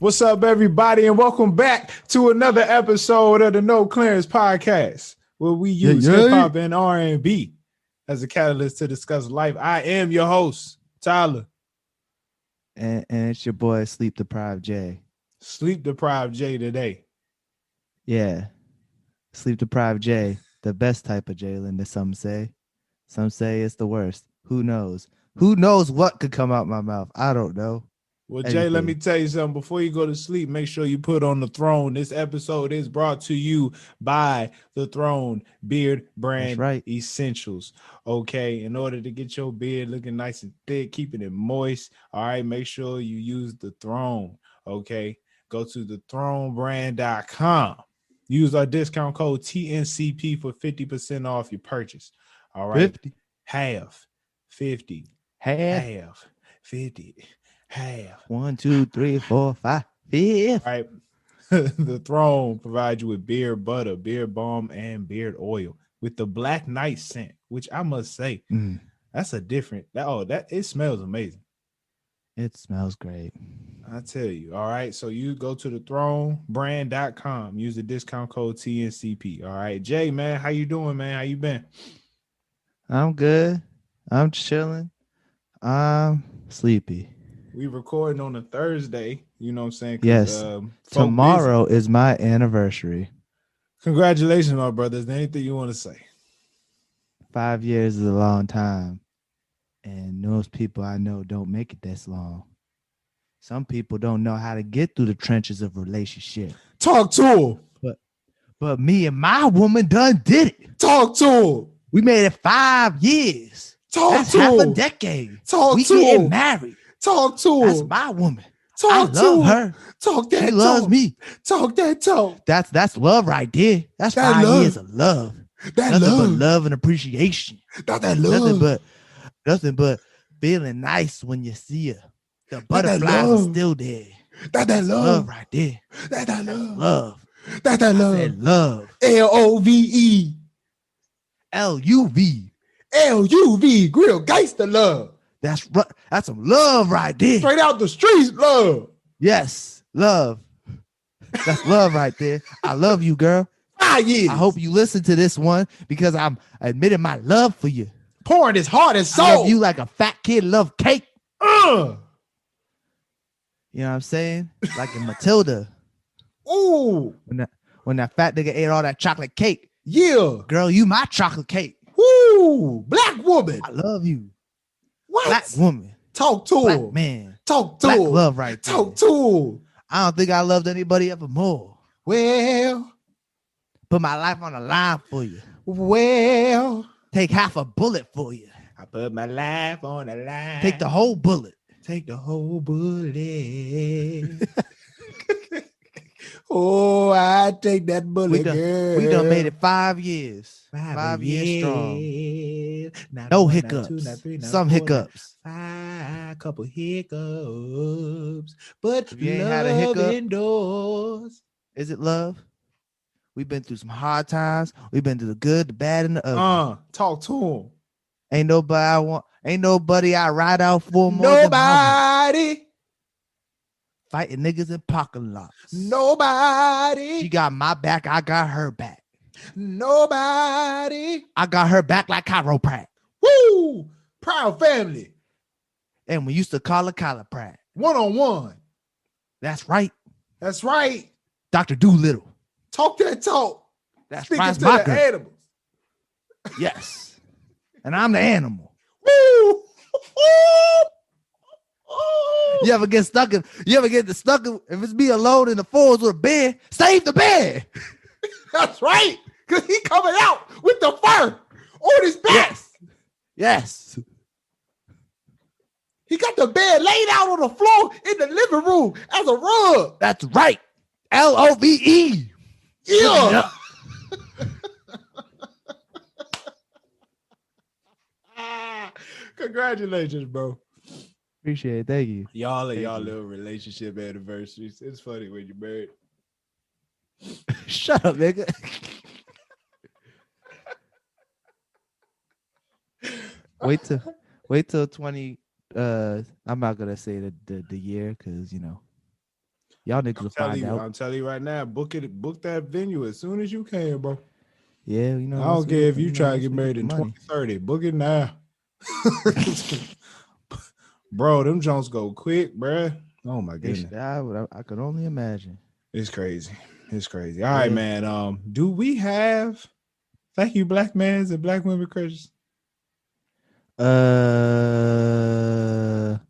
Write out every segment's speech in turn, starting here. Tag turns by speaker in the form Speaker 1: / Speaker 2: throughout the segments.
Speaker 1: What's up, everybody, and welcome back to another episode of the No Clearance Podcast, where we use hip-hop and R&B as a catalyst to discuss life. I am your host, Tyler.
Speaker 2: And it's your boy, Sleep Deprived J.
Speaker 1: Sleep Deprived J today.
Speaker 2: Yeah. Sleep Deprived J, the best type of Jalen, as some say. Some say it's the worst. Who knows? Who knows what could come out my mouth? I don't know.
Speaker 1: Well, Jay, let me tell you something. Before you go to sleep, make sure you put on the throne. This episode is brought to you by the Throne Beard Brand Essentials. Okay, in order to get your beard looking nice and thick, keeping it moist, all right, make sure you use the Throne. Okay, go to thethronebrand.com. Use our discount code TNCP for 50% off your purchase. All right, 50. Half, 50, half, 50. Half.
Speaker 2: 1, 2, 3, 4, 5, 5.
Speaker 1: All right. The Throne provides you with beard butter, beard balm, and beard oil with the Black Knight scent, which I must say, that's a different. That it smells amazing.
Speaker 2: It smells great.
Speaker 1: I tell you. All right. So you go to thethronebrand.com. Use the discount code TNCP. All right. Jay, man, how you doing, man? How you been?
Speaker 2: I'm good. I'm chilling. I'm sleepy.
Speaker 1: We recording on a Thursday, you know what I'm saying?
Speaker 2: Yes. Tomorrow is my anniversary.
Speaker 1: Congratulations, my brothers. Anything you want to say?
Speaker 2: 5 years is a long time. And most people I know don't make it this long. Some people don't know how to get through the trenches of relationship.
Speaker 1: Talk to him.
Speaker 2: But me and my woman done did it.
Speaker 1: Talk to him.
Speaker 2: We made it 5 years.
Speaker 1: That's
Speaker 2: half a decade. We getting married.
Speaker 1: Talk to her.
Speaker 2: That's my woman. I love her.
Speaker 1: Talk that
Speaker 2: She loves me.
Speaker 1: Talk that talk.
Speaker 2: That's love right there. That's 5 years of love. Nothing but love and appreciation.
Speaker 1: Not that love.
Speaker 2: Nothing but feeling nice when you see her. The butterflies are still there.
Speaker 1: That love
Speaker 2: right there.
Speaker 1: That love.
Speaker 2: Love.
Speaker 1: That love.
Speaker 2: That love.
Speaker 1: LOVE.
Speaker 2: LUV.
Speaker 1: LUV. Grill gangster love.
Speaker 2: That's some love right there.
Speaker 1: Straight out the streets, love.
Speaker 2: Yes, love. That's love right there. I love you, girl.
Speaker 1: 5 years.
Speaker 2: I hope you listen to this one because I'm admitting my love for you.
Speaker 1: Pouring his heart and soul.
Speaker 2: I love you like a fat kid love cake. You know what I'm saying? Like in Matilda.
Speaker 1: Ooh.
Speaker 2: When that fat nigga ate all that chocolate cake.
Speaker 1: Yeah.
Speaker 2: Girl, you my chocolate cake.
Speaker 1: Woo. Black woman.
Speaker 2: I love you.
Speaker 1: What?
Speaker 2: Black woman.
Speaker 1: Talk to
Speaker 2: Black
Speaker 1: him.
Speaker 2: Man.
Speaker 1: Talk to
Speaker 2: Black
Speaker 1: him.
Speaker 2: love right there.
Speaker 1: Talk to him.
Speaker 2: I don't think I loved anybody ever more.
Speaker 1: Well.
Speaker 2: Put my life on the line for you.
Speaker 1: Well.
Speaker 2: Take half a bullet for you.
Speaker 1: I put my life on the line.
Speaker 2: Take the whole bullet.
Speaker 1: Take the whole bullet. Oh, I take that bullet, girl.
Speaker 2: We done made it 5 years. 5 years strong. No hiccups. Some hiccups.
Speaker 1: A couple hiccups. But
Speaker 2: if you ain't had a hiccup
Speaker 1: indoors.
Speaker 2: Is it love? We've been through some hard times. We've been through the good, the bad, and the ugly.
Speaker 1: Talk to him.
Speaker 2: Ain't nobody I ride out for more
Speaker 1: nobody.
Speaker 2: Fighting niggas in parking lots.
Speaker 1: Nobody.
Speaker 2: She got my back. I got her back.
Speaker 1: Nobody.
Speaker 2: I got her back like chiropract.
Speaker 1: Woo! Proud family.
Speaker 2: And we used to call her chiropract.
Speaker 1: 1-on-1.
Speaker 2: That's right.
Speaker 1: That's right.
Speaker 2: Dr. Doolittle.
Speaker 1: Talk that talk.
Speaker 2: That's
Speaker 1: speaking
Speaker 2: right.
Speaker 1: To the girl. Animals.
Speaker 2: Yes. And I'm the animal.
Speaker 1: Woo!
Speaker 2: You ever get stuck in, if it's me alone in the forest with a bear, save the bear.
Speaker 1: That's right. Because he coming out with the fur on his back.
Speaker 2: Yes.
Speaker 1: He got the bed laid out on the floor in the living room as a rug.
Speaker 2: That's right. LOVE.
Speaker 1: Yeah. Congratulations, bro.
Speaker 2: Appreciate it. Thank you.
Speaker 1: Y'all little relationship anniversaries. It's funny when you're married.
Speaker 2: Shut up, nigga. Wait till 20. I'm not gonna say the year because Y'all niggas will find out.
Speaker 1: I'm telling you right now, book that venue as soon as you can, bro.
Speaker 2: Yeah,
Speaker 1: I don't care if you try to get married in 2030. Book it now. Bro, them Jones go quick, bro. Oh my goodness.
Speaker 2: I could only imagine.
Speaker 1: It's crazy. All right, man. Do we have thank you, black mans and black women crushes?
Speaker 2: No.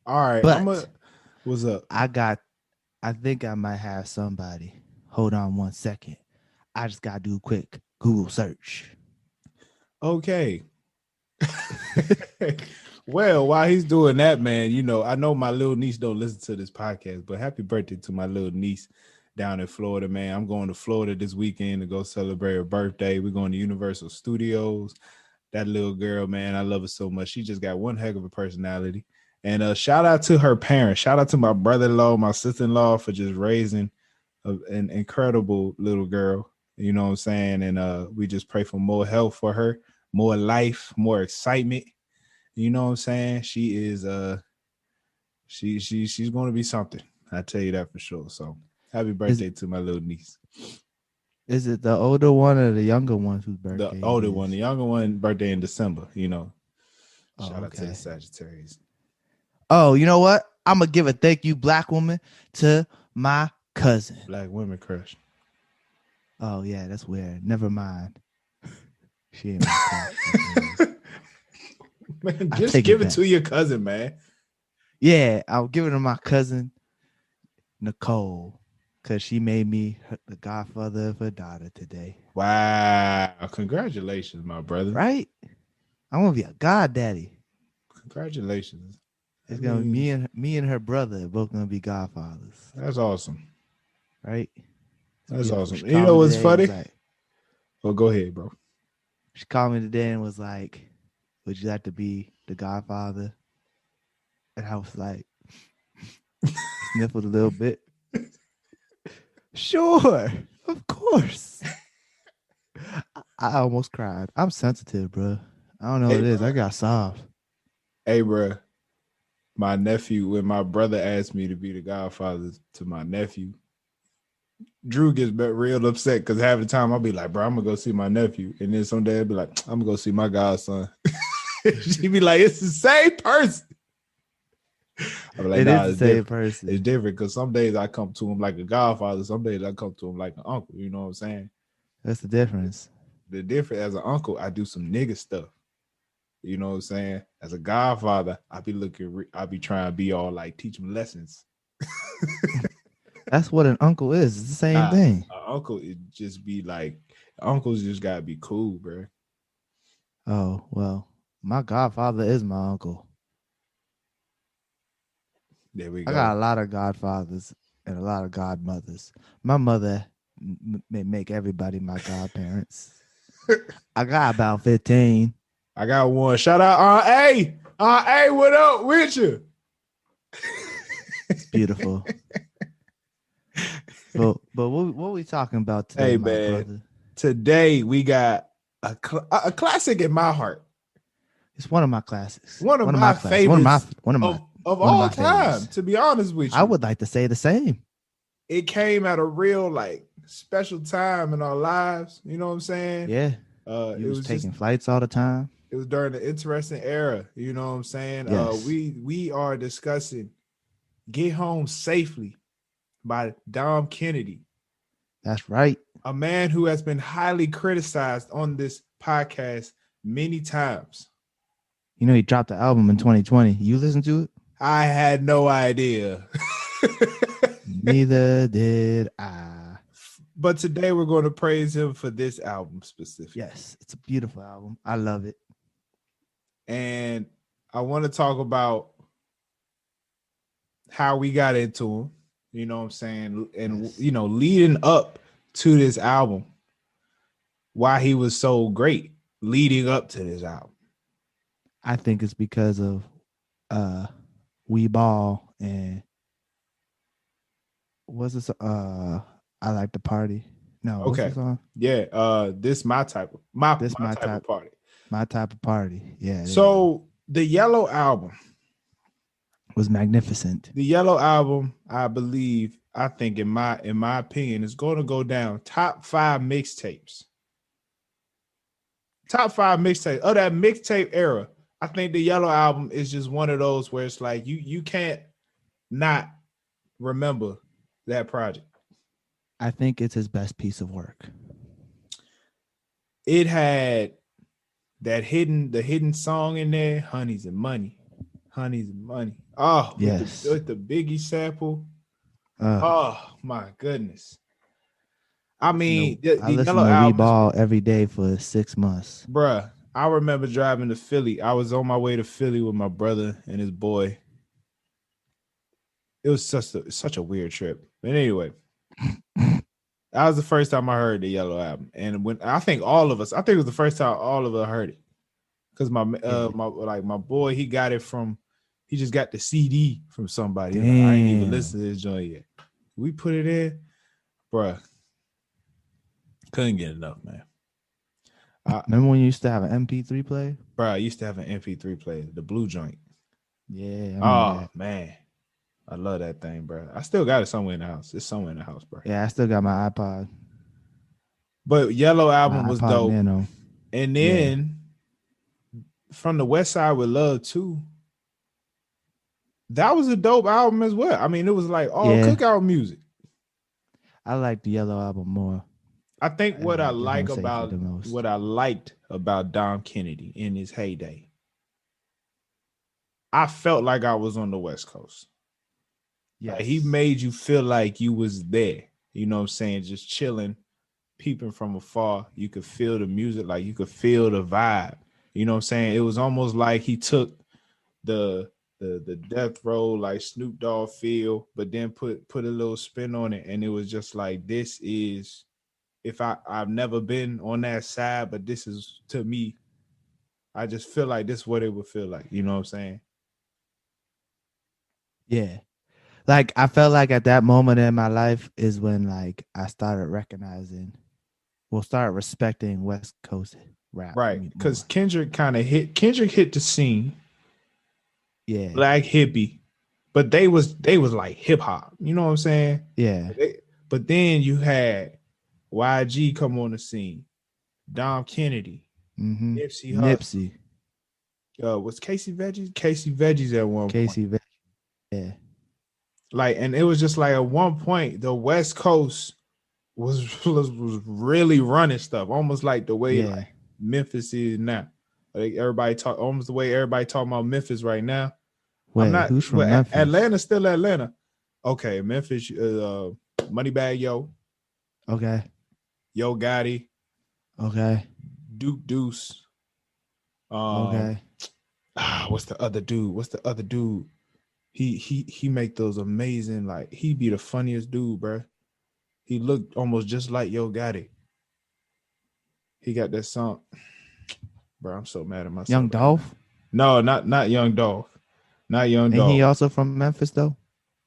Speaker 1: All right,
Speaker 2: but
Speaker 1: what's up?
Speaker 2: I think I might have somebody. Hold on 1 second. I just gotta do a quick Google search.
Speaker 1: Okay. Well, while he's doing that, man, I know my little niece don't listen to this podcast, but happy birthday to my little niece down in Florida, man. I'm going to Florida this weekend to go celebrate her birthday. We're going to Universal Studios. That little girl, man, I love her so much. She just got one heck of a personality. And shout out to her parents. Shout out to my brother-in-law, my sister-in-law for just raising an incredible little girl. You know what I'm saying? And we just pray for more health for her, more life, more excitement. You know what I'm saying? She is she's going to be something. I tell you that for sure. So happy birthday to my little niece.
Speaker 2: Is it the older one or the younger one whose birthday?
Speaker 1: The older one. The younger one birthday in December, Shout out to the Sagittarius.
Speaker 2: Oh, you know what? I'm going to give a thank you, black woman, to my cousin.
Speaker 1: Black women crush.
Speaker 2: Oh, yeah, that's weird. Never mind. She ain't my crush.
Speaker 1: Man, just give it to your cousin, man.
Speaker 2: Yeah, I'll give it to my cousin, Nicole, because she made me the godfather of her daughter today.
Speaker 1: Wow. Congratulations, my brother.
Speaker 2: Right? I'm going to be a goddaddy.
Speaker 1: Congratulations.
Speaker 2: It's going to be me and her brother are both going to be godfathers.
Speaker 1: That's awesome.
Speaker 2: Right?
Speaker 1: That's awesome. You know what's funny? Well, go ahead, bro.
Speaker 2: She called me today and was like, would you like to be the godfather? And I was like, sniffled a little bit. Sure, of course. I almost cried. I'm sensitive, bro. I don't know what it is. I got soft.
Speaker 1: Hey, bro. My nephew, when my brother asked me to be the godfather to my nephew, Drew gets real upset because half the time I'll be like, bro, I'm going to go see my nephew. And then someday I'll be like, I'm going to go see my godson. She'd be like, it's the same person. I'm like, nah, it's the same person. It's different because some days I come to him like a godfather. Some days I come to him like an uncle. You know what I'm saying?
Speaker 2: That's the difference.
Speaker 1: The difference, as an uncle, I do some nigga stuff. You know what I'm saying? As a godfather, I be trying to be all like, teach him lessons.
Speaker 2: That's what an uncle is. It's the same thing.
Speaker 1: An uncle, it just be like, uncles just gotta be cool, bro.
Speaker 2: Oh, well, my godfather is my uncle.
Speaker 1: There we go.
Speaker 2: I got a lot of godfathers and a lot of godmothers. My mother may make everybody my godparents. I got about 15.
Speaker 1: I got one. Shout out Aunt A. Aunt A, what up with you?
Speaker 2: It's beautiful. But what we talking about today, my brother?
Speaker 1: Today we got a classic in my heart.
Speaker 2: It's one of my classics.
Speaker 1: One of my favorites. Of all time, to be honest with you.
Speaker 2: I would like to say the same.
Speaker 1: It came at a real special time in our lives. You know what I'm saying?
Speaker 2: Yeah. It was taking flights all the time.
Speaker 1: It was during an interesting era. You know what I'm saying? Yes. We are discussing Get Home Safely by Dom Kennedy.
Speaker 2: That's right.
Speaker 1: A man who has been highly criticized on this podcast many times.
Speaker 2: You know, he dropped the album in 2020. You listened to it?
Speaker 1: I had no idea.
Speaker 2: Neither did I.
Speaker 1: But today we're going to praise him for this album specifically.
Speaker 2: Yes, it's a beautiful album. I love it.
Speaker 1: And I want to talk about how we got into him. You know what I'm saying? And, yes, leading up to this album, why he was so great leading up to this album.
Speaker 2: I think it's because of We Ball and what's this? I Like to Party. No,
Speaker 1: okay.
Speaker 2: What's the song?
Speaker 1: Yeah, This My Type of Party.
Speaker 2: My Type of Party. Yeah.
Speaker 1: So the Yellow album
Speaker 2: was magnificent.
Speaker 1: The Yellow Album, I think in my opinion, is going to go down top 5 mixtapes. Top 5 mixtapes of that mixtape era. I think the Yellow Album is just one of those where it's like you can't not remember that project.
Speaker 2: I think it's his best piece of work.
Speaker 1: It had the hidden song in there, Honeys and Money. Honeys and Money. Oh,
Speaker 2: yes.
Speaker 1: with the Biggie sample. Oh my goodness. I mean, the
Speaker 2: listen
Speaker 1: Yellow
Speaker 2: to
Speaker 1: Album,
Speaker 2: Ball every day for 6 months.
Speaker 1: Bruh, I remember driving to Philly. I was on my way to Philly with my brother and his boy. It was such a weird trip. But anyway, that was the first time I heard the Yellow Album. And when I think it was the first time all of us heard it. Because my boy, he just got the CD from somebody. Like, I ain't even listened to this joint yet. We put it in, bruh. Couldn't get enough, man.
Speaker 2: Remember when you used to have an MP3 player?
Speaker 1: Bro, I used to have an MP3 player, the blue joint.
Speaker 2: Yeah.
Speaker 1: Oh, man. I love that thing, bro. I still got it somewhere in the house. It's somewhere in the house, bro.
Speaker 2: Yeah, I still got my iPod.
Speaker 1: But Yellow Album was dope.
Speaker 2: Nano.
Speaker 1: And then From the West Side with Love too. That was a dope album as well. I mean, it was like all cookout music.
Speaker 2: I like the Yellow Album more.
Speaker 1: I think what I liked about Dom Kennedy in his heyday, I felt like I was on the West Coast. Yeah, like he made you feel like you was there. You know what I'm saying? Just chilling, peeping from afar. You could feel the music, like you could feel the vibe. You know what I'm saying? It was almost like he took the death row, like Snoop Dogg feel, but then put a little spin on it, and it was just like, this is, if I've never been on that side, but this is, to me, I just feel like this is what it would feel like. You know what I'm saying?
Speaker 2: Yeah. Like, I felt like at that moment in my life is when, like, I started start respecting West Coast rap.
Speaker 1: Right. Because Kendrick hit the scene.
Speaker 2: Yeah.
Speaker 1: Black hippie. But they was like hip hop. You know what I'm saying?
Speaker 2: Yeah.
Speaker 1: But then you had YG come on the scene. Dom Kennedy.
Speaker 2: Mm-hmm.
Speaker 1: Nipsey. Was Casey Veggies? Casey Veggies at one point.
Speaker 2: Yeah.
Speaker 1: Like, and it was just like at one point the West Coast was really running stuff, almost like the way like Memphis is now. Like almost the way everybody talking about Memphis right now.
Speaker 2: Who's from Memphis?
Speaker 1: Atlanta, still Atlanta. Okay, Memphis, Moneybagg Yo.
Speaker 2: Okay.
Speaker 1: Yo Gotti.
Speaker 2: Okay.
Speaker 1: Duke Deuce.
Speaker 2: Okay.
Speaker 1: What's the other dude? He make those amazing, like, he be the funniest dude, bro. He looked almost just like Yo Gotti. He got that song. Bro, I'm so mad at myself.
Speaker 2: Young Dolph?
Speaker 1: No, not Young Dolph. Not Young Dolph.
Speaker 2: Ain't he also from Memphis though?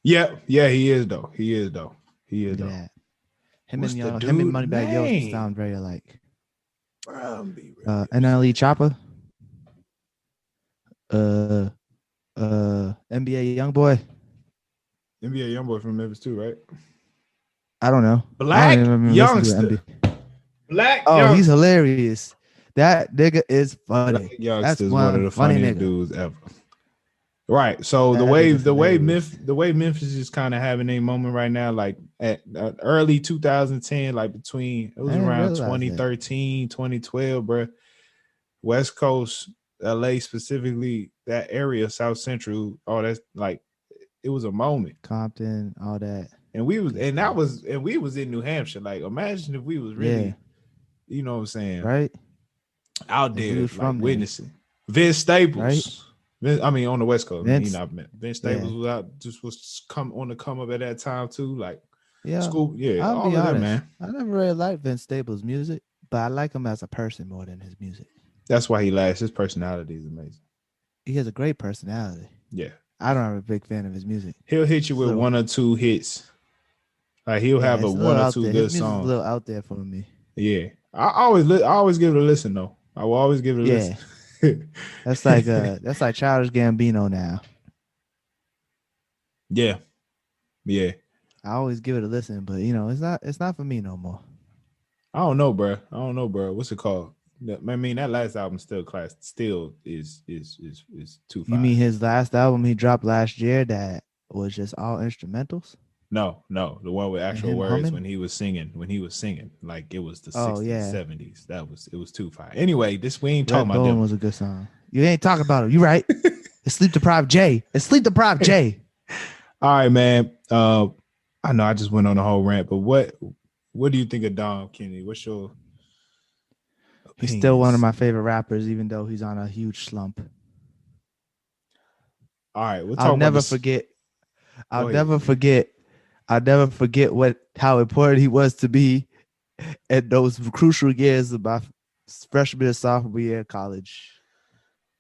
Speaker 1: Yeah, he is though. Him
Speaker 2: and Moneybagg Yo sound very alike. NLE Chopper. NBA Youngboy.
Speaker 1: NBA Youngboy from Memphis too, right?
Speaker 2: I don't know.
Speaker 1: Black Youngster. Black.
Speaker 2: Oh, he's hilarious. That nigga is funny.
Speaker 1: That's one of the funniest dudes ever. Right. So the way Memphis is kind of having a moment right now, like at early 2010, like between, it was around 2013, 2012, bro. West Coast, LA specifically, that area, South Central, all that's like, it was a moment.
Speaker 2: Compton, all that.
Speaker 1: And we was in New Hampshire. Like, imagine if we was really, you know what I'm saying?
Speaker 2: Right.
Speaker 1: Out there, like, witnessing. Vince Staples. Right? On the West Coast. Vince Staples was on the come up at that time too. Like, school. Yeah,
Speaker 2: I'll be honest,
Speaker 1: that, man.
Speaker 2: I never really liked Vince Staples' music, but I like him as a person more than his music.
Speaker 1: That's why he lasts. His personality is amazing.
Speaker 2: He has a great personality.
Speaker 1: Yeah.
Speaker 2: I don't have a big fan of his music.
Speaker 1: He'll hit you with one or two hits. Like, he'll have one or two good songs.
Speaker 2: A little out there for me.
Speaker 1: Yeah. I always give it a listen though. I will always give it a listen.
Speaker 2: That's like Childish Gambino now.
Speaker 1: Yeah. Yeah.
Speaker 2: I always give it a listen, but you know, it's not for me no more.
Speaker 1: I don't know, bro. I don't know, bro. What's it called? I mean, that last album still is too
Speaker 2: You
Speaker 1: fire.
Speaker 2: mean his last album he dropped last year that was just all instrumentals
Speaker 1: No, the one with
Speaker 2: and
Speaker 1: actual
Speaker 2: him
Speaker 1: words
Speaker 2: humming?
Speaker 1: when he was singing, like it was the
Speaker 2: Oh
Speaker 1: 60s,
Speaker 2: yeah,
Speaker 1: 70s. It was too fire. Anyway, this we ain't talking
Speaker 2: Red
Speaker 1: about
Speaker 2: Bone
Speaker 1: them.
Speaker 2: was a good song. You ain't talking about him. You right? It's Sleep Deprived J. It's Sleep Deprived J.
Speaker 1: All right, man. I know I just went on a whole rant, but what do you think of Dom Kennedy? What's your
Speaker 2: He's still one of
Speaker 1: opinions?
Speaker 2: my favorite rappers, even though he's on a huge slump.
Speaker 1: All right, we'll
Speaker 2: I'll
Speaker 1: talk about
Speaker 2: never
Speaker 1: this.
Speaker 2: forget. I'll
Speaker 1: Go ahead.
Speaker 2: never forget. I'll never forget how important he was to me at those crucial years of my freshman and sophomore year of college.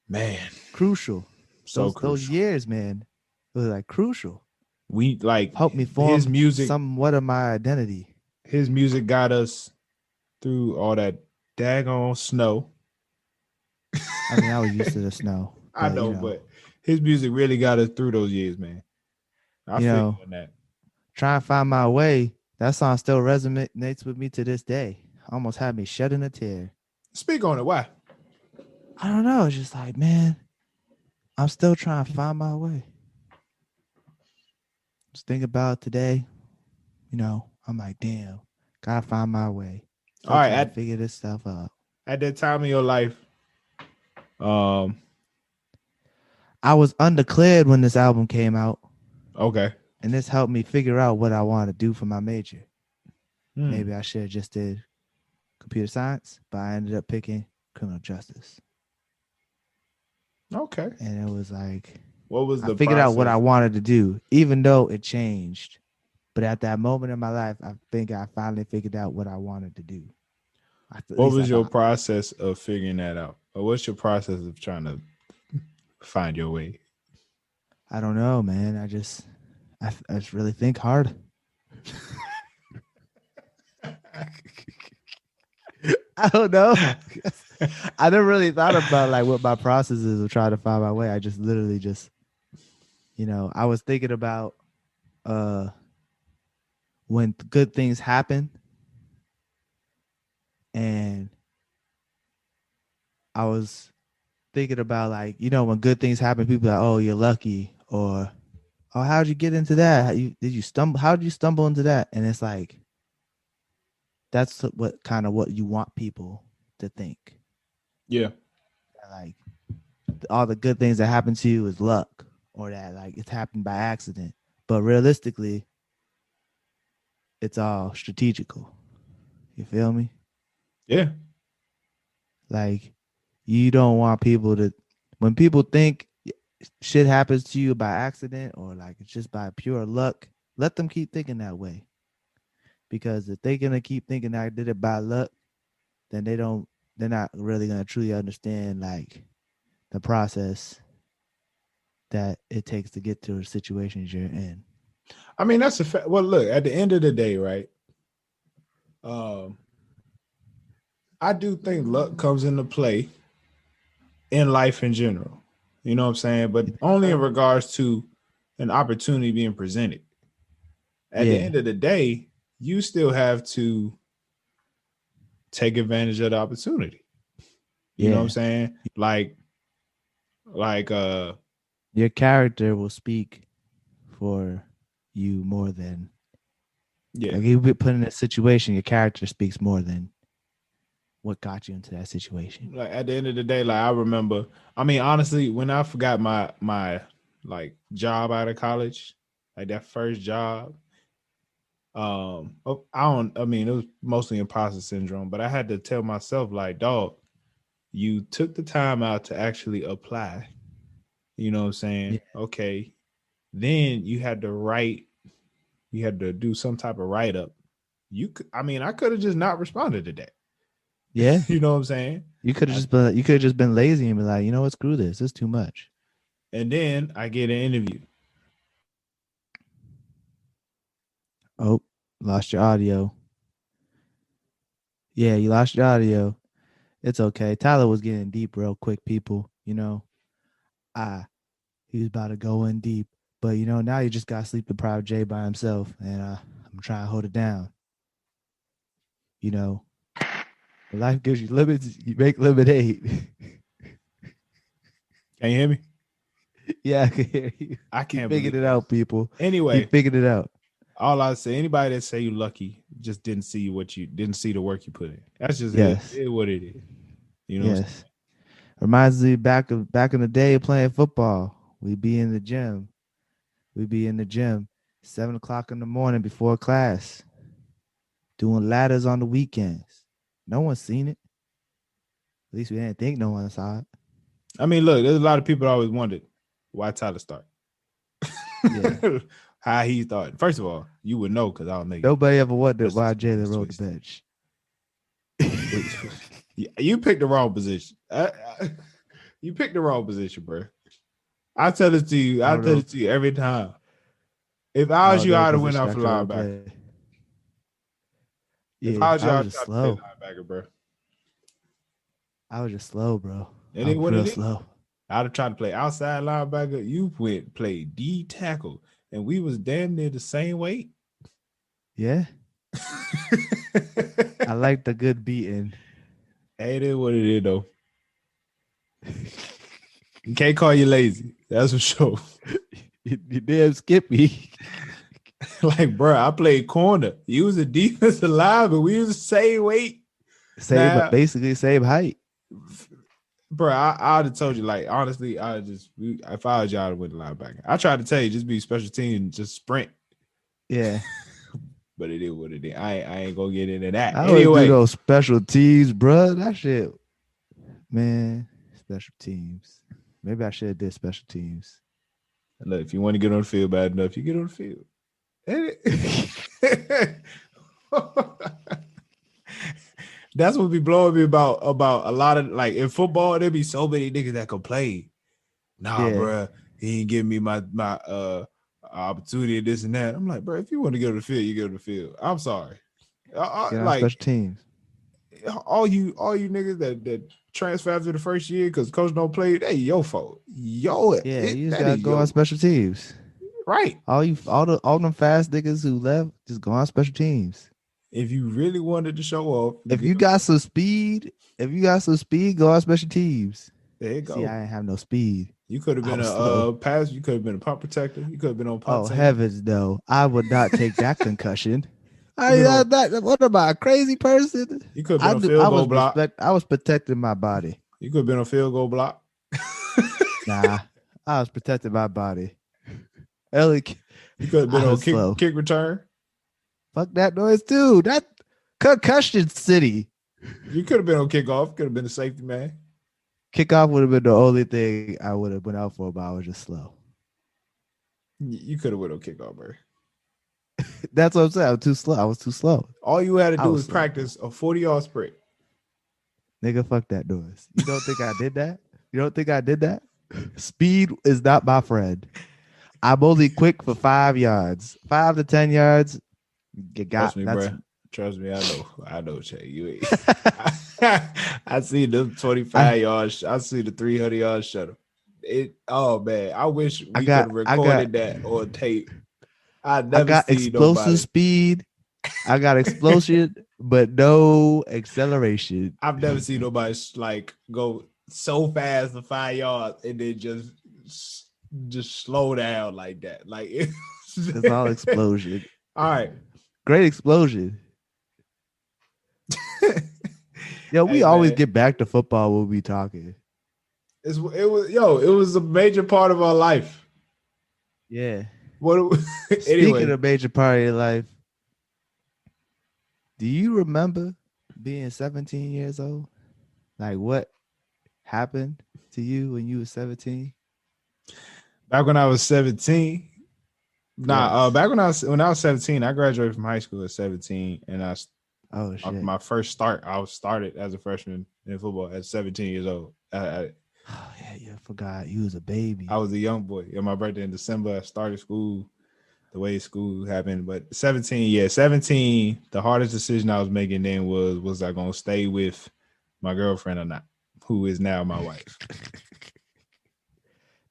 Speaker 1: Man,
Speaker 2: Crucial.
Speaker 1: so
Speaker 2: Those
Speaker 1: crucial.
Speaker 2: years, man. It was like crucial.
Speaker 1: We like
Speaker 2: Helped me
Speaker 1: his
Speaker 2: form
Speaker 1: music.
Speaker 2: somewhat of my identity.
Speaker 1: His music got us through all that daggone snow.
Speaker 2: I mean, I was used to the snow,
Speaker 1: I
Speaker 2: but
Speaker 1: know, but his music really got us through those years, man. I
Speaker 2: you
Speaker 1: feel
Speaker 2: know,
Speaker 1: you on that.
Speaker 2: trying to find my way. That song still resonates with me to this day. Almost had me shedding a tear.
Speaker 1: Speak on it. Why?
Speaker 2: I don't know. It's just like, man, I'm still trying to find my way. Just think about today. I'm like, damn, gotta find my way.
Speaker 1: All
Speaker 2: Still
Speaker 1: right,
Speaker 2: trying to figure this stuff out.
Speaker 1: at that time in your life, um,
Speaker 2: I was undeclared when this album came out,
Speaker 1: okay.
Speaker 2: and this helped me figure out what I want to do for my major.
Speaker 1: Hmm.
Speaker 2: Maybe I should have just did computer science, but I ended up picking criminal justice.
Speaker 1: Okay.
Speaker 2: And it was like,
Speaker 1: What was
Speaker 2: I
Speaker 1: the
Speaker 2: figured out what I
Speaker 1: process?
Speaker 2: wanted to do, even though it changed. But at that moment in my life, I think I finally figured out what I wanted to do. At
Speaker 1: What
Speaker 2: least I
Speaker 1: was your
Speaker 2: thought.
Speaker 1: process of figuring that out? Or what's your process of trying to find your way?
Speaker 2: I don't know, man. I just really think hard. I don't know. I never really thought about like what my process is of trying to find my way. I just literally I was thinking about uh when good things happen, and I was thinking about like, when good things happen, people are like, oh, you're lucky, or oh, how'd you get into that? Did you stumble? How did you stumble into that? And it's like that's what you want people to think.
Speaker 1: Yeah.
Speaker 2: Like all the good things that happen to you is luck, or that like it's happened by accident. But realistically, it's all strategical. You feel me?
Speaker 1: Yeah.
Speaker 2: Like you don't want people to, when people think shit happens to you by accident or like it's just by pure luck, let them keep thinking that way. Because if they're gonna keep thinking I did it by luck, then they're not really gonna truly understand like the process that it takes to get to the situations you're in.
Speaker 1: I mean, that's a fact. Well, look, at the end of the day, right? Um, I do think luck comes into play in life in general. You know what I'm saying? But
Speaker 2: You think
Speaker 1: only in
Speaker 2: so?
Speaker 1: regards to an opportunity being presented. At the
Speaker 2: Yeah,
Speaker 1: end of the day, you still have to take advantage of the opportunity. You know what I'm
Speaker 2: yeah.
Speaker 1: saying? Like
Speaker 2: Your character will speak for you more than
Speaker 1: yeah.
Speaker 2: like you be put in a situation. Your character speaks more than what got you into that situation.
Speaker 1: Like at the end of the day, like I remember, I mean, honestly, when I forgot my like job out of college, like that first job, I mean, it was mostly imposter syndrome, but I had to tell myself, like, dog, you took the time out to actually apply. You know what I'm
Speaker 2: Yeah,
Speaker 1: saying? Okay. Then you had to do some type of write up. I mean, I could have just not responded to that.
Speaker 2: yeah.
Speaker 1: You know what I'm saying? I,
Speaker 2: You could have just been lazy and be like, you know what, screw this. It's too much.
Speaker 1: and then I get an interview.
Speaker 2: Oh, lost your audio. Yeah, you lost your audio. It's okay. Tyler was getting deep real quick, people. I he was about to go in deep. But now you just got sleep deprived Jay by himself, and I'm trying to hold it down. Life gives you limits, you make lemonade.
Speaker 1: Can you hear me?
Speaker 2: Yeah, I can hear you.
Speaker 1: I can't
Speaker 2: figured
Speaker 1: believe
Speaker 2: it out, people.
Speaker 1: Anyway,
Speaker 2: he figured it out.
Speaker 1: All I say, anybody that say you lucky just didn't see the work you put in. That's just what it is.
Speaker 2: Yes. Reminds me back in the day playing football. We'd be in the gym. 7:00 in the morning before class, doing ladders on the weekends. No one's seen it. At least we didn't think no one saw it.
Speaker 1: I mean, look, there's a lot of people that always wondered why Tyler start. Yeah. How he thought. First of all, you would know because I'll make
Speaker 2: nobody ever wondered why Jalen rode the bench.
Speaker 1: You picked the wrong position. You picked the wrong position, bro. I tell it to you. I tell it to you every time. If I was you, I'd have went out for linebacker.
Speaker 2: Yeah,
Speaker 1: if I was you,
Speaker 2: I'd just slow.
Speaker 1: Linebacker, bro.
Speaker 2: I was just slow, bro.
Speaker 1: And it real slow. I'd have tried to play outside linebacker. You play D tackle, and we was damn near the same weight.
Speaker 2: Yeah. I like the good beating.
Speaker 1: Hey, it is what it is, though. You can't call you lazy. That's for sure.
Speaker 2: You damn skippy.
Speaker 1: Like, bro, I played corner. You was a defensive lineman. We was the same weight.
Speaker 2: Basically same height.
Speaker 1: Bro, I'd have told you, like, honestly, if I was y'all, I'd have went linebacker. I tried to tell you, just be special team, just sprint.
Speaker 2: Yeah.
Speaker 1: But it is what it is. I ain't gonna get into that.
Speaker 2: I anyway, do those special teams, bro. That shit, man. Special teams. Maybe I should have did special teams.
Speaker 1: Look, if you want to get on the field bad enough, you get on the field. That's what be blowing me about a lot of, like, in football, there be so many niggas that can play. Bro, he ain't giving me my opportunity, this and that. I'm like, bro, if you want to get on the field, you get on the field. I'm sorry.
Speaker 2: Like special teams.
Speaker 1: All you niggas that transfer after the first year because coach don't play, they your fault.
Speaker 2: You just gotta go on special teams.
Speaker 1: Right.
Speaker 2: All them fast niggas who left, just go on special teams.
Speaker 1: If you really wanted to show off,
Speaker 2: if you got some speed, go on special teams.
Speaker 1: There you go.
Speaker 2: See, I didn't have no speed.
Speaker 1: You could have been a pass. You could have been a punt protector. You could have been on punt.
Speaker 2: Oh, heavens, no. I would not take that concussion. What am I, a crazy person?
Speaker 1: You could have been on field goal block.
Speaker 2: I was protecting my body.
Speaker 1: You could have been on field goal block.
Speaker 2: Nah, I was protecting my body. Ellie,
Speaker 1: you could have been on kick return.
Speaker 2: Fuck that noise, too. That concussion city.
Speaker 1: You could have been on kickoff. Could have been a safety man.
Speaker 2: Kickoff would have been the only thing I would have went out for, but I was just slow.
Speaker 1: You could have went on kickoff, bro.
Speaker 2: That's what I'm saying. I was too slow.
Speaker 1: All you had to do was practice a 40-yard sprint.
Speaker 2: Nigga, fuck that noise. You don't think I did that? Speed is not my friend. I'm only quick for 5 yards. 5 to 10 yards.
Speaker 1: Trust me, bro. Trust me, I know, Jay. You ain't. I see the 25 yards. I see the 300 yard shuttle. Oh man, I wish we could have recorded that on tape. I got
Speaker 2: explosive speed. I got explosion, but no acceleration.
Speaker 1: I've never seen nobody like go so fast to 5 yards and then just slow down like that. Like
Speaker 2: it's all explosion.
Speaker 1: All right,
Speaker 2: great explosion. Yo, we always get back to football when we talking.
Speaker 1: It was a major part of our life.
Speaker 2: Yeah.
Speaker 1: Speaking
Speaker 2: anyway. of major part of your life, do you remember being 17 years old? Like, what happened to you when you were 17?
Speaker 1: Back when I was 17. Back when I was 17, I graduated from high school at 17, and my first start, I was started as a freshman in football at 17 years old.
Speaker 2: You forgot you was a baby.
Speaker 1: I was a young boy. Yeah, my birthday in December. I started school the way school happened. But 17, the hardest decision I was making then was I going to stay with my girlfriend or not, who is now my wife.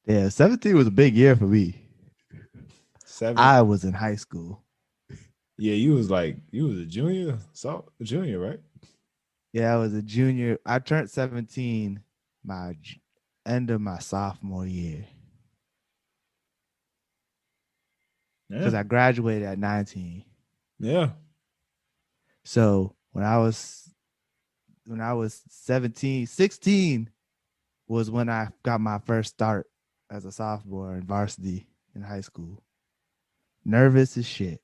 Speaker 2: Yeah, 17 was a big year for me. I was in high school.
Speaker 1: Yeah, you was a junior, junior, right?
Speaker 2: Yeah, I was a junior. I turned 17 my end of my sophomore year
Speaker 1: Yeah,
Speaker 2: because I graduated at 19.
Speaker 1: yeah.
Speaker 2: So when I was 17, 16 was when I got my first start as a sophomore in varsity in high school. Nervous as shit.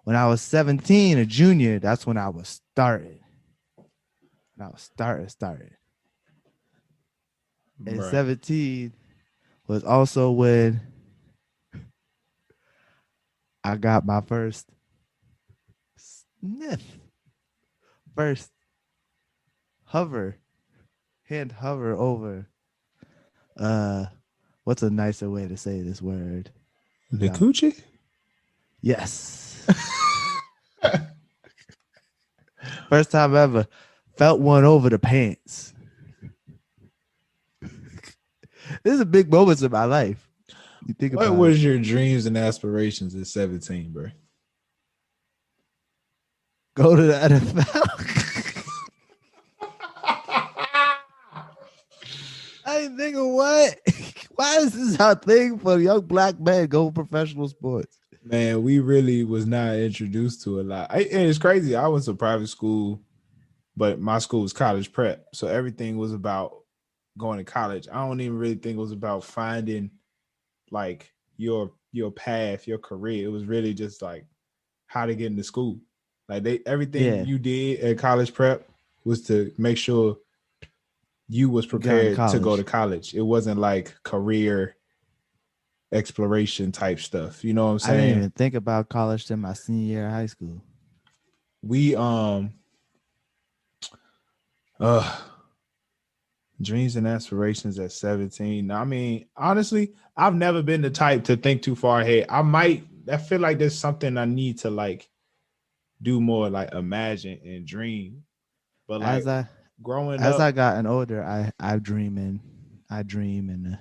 Speaker 2: When I was 17, a junior, that's when I was started. When I was started. And
Speaker 1: Right.
Speaker 2: 17 was also when I got my first sniff, first hover, hand hover over. Uh, what's a nicer way to say this word?
Speaker 1: The coochie?
Speaker 2: Yes. First time ever felt one over the pants. This is a big moments in my life. You think
Speaker 1: What
Speaker 2: about it.
Speaker 1: was your dreams and aspirations at 17, bro?
Speaker 2: Go to the NFL. I ain't thinking what? Why is this our thing for young black men go professional sports?
Speaker 1: Man, we really was not introduced to a lot. And it's crazy. I went to private school, but my school was college prep. So everything was about going to college. I don't even really think it was about finding like your path, your career. It was really just like how to get into school. Like everything
Speaker 2: Yeah,
Speaker 1: you did at college prep was to make sure you was
Speaker 2: you got in
Speaker 1: prepared to go to
Speaker 2: college.
Speaker 1: college. It wasn't like career exploration type stuff. You know what I'm
Speaker 2: I didn't
Speaker 1: saying?
Speaker 2: even think about college till my senior year of high school.
Speaker 1: We uh dreams and aspirations at 17. I mean, honestly, I've never been the type to think too far ahead. I feel like there's something I need to like do more, like imagine and dream. But
Speaker 2: As
Speaker 1: like
Speaker 2: I
Speaker 1: growing
Speaker 2: as
Speaker 1: up,
Speaker 2: I gotten older, I dream and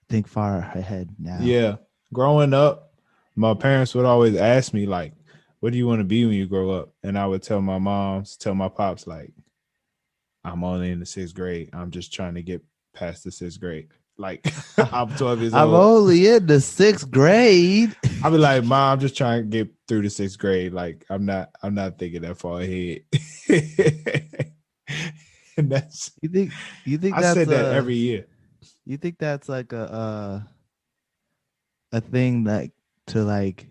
Speaker 2: think far ahead now.
Speaker 1: yeah, growing up, my parents would always ask me like, what do you want to be when you grow up? And I would tell my moms, tell my pops, like, I'm only in the sixth grade. I'm just trying to get past the sixth grade. Like I'm 12 years
Speaker 2: I'm
Speaker 1: old.
Speaker 2: only in the sixth grade.
Speaker 1: I'll be like, Mom, I'm just trying to get through the sixth grade. Like I'm not thinking that far ahead. And
Speaker 2: You think you think
Speaker 1: I
Speaker 2: that's
Speaker 1: said that
Speaker 2: a
Speaker 1: every year.
Speaker 2: you think that's like a thing like to like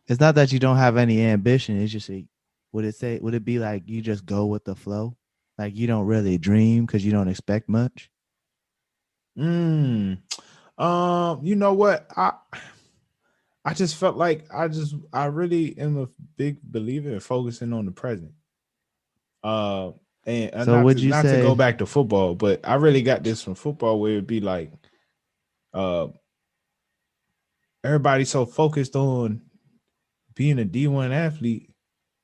Speaker 2: it's not that you don't have any ambition, it's just would it be like you just go with the flow? Like you don't really dream because you don't expect much?
Speaker 1: Mm. You know what? I just felt like I really am a big believer in focusing on the present. Uh and
Speaker 2: So
Speaker 1: not
Speaker 2: would
Speaker 1: to
Speaker 2: you
Speaker 1: not to go
Speaker 2: say
Speaker 1: back to football, but I really got this from football where it'd be like uh everybody's so focused on being a D1 athlete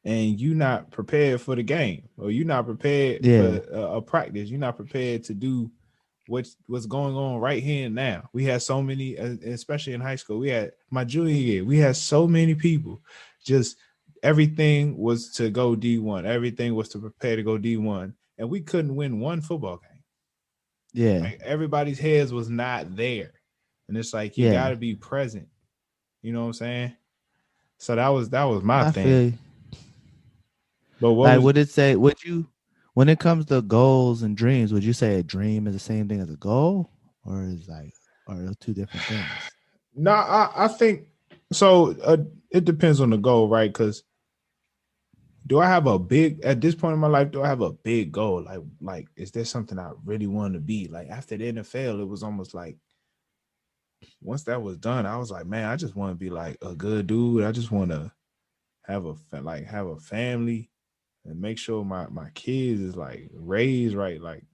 Speaker 1: and you not prepared for the game or you're not prepared for
Speaker 2: yeah,
Speaker 1: a practice, you're not prepared to do what's going on right here and now. We had so many, especially in high school. We had my junior year. We had so many people. Just everything was to go D1. Everything was to prepare to go D1, and we couldn't win one football game.
Speaker 2: yeah,
Speaker 1: Like everybody's heads was not there, and it's like you got
Speaker 2: yeah.
Speaker 1: to be present. You know what I'm saying? So that was my
Speaker 2: I feel
Speaker 1: thing.
Speaker 2: you.
Speaker 1: But what
Speaker 2: Like
Speaker 1: was
Speaker 2: would it say would you when it comes to goals and dreams, would you say a dream is the same thing as a goal? Or is like are those two different things?
Speaker 1: no? I think so. It depends on the goal, right? Because do I have a big at this point in my life? Do I have a big goal? Like is there something I really want to be? Like after the NFL, it was almost like once that was done, I was like, man, I just want to be like a good dude. I just want to have a family and make sure my kids is like raised right. Like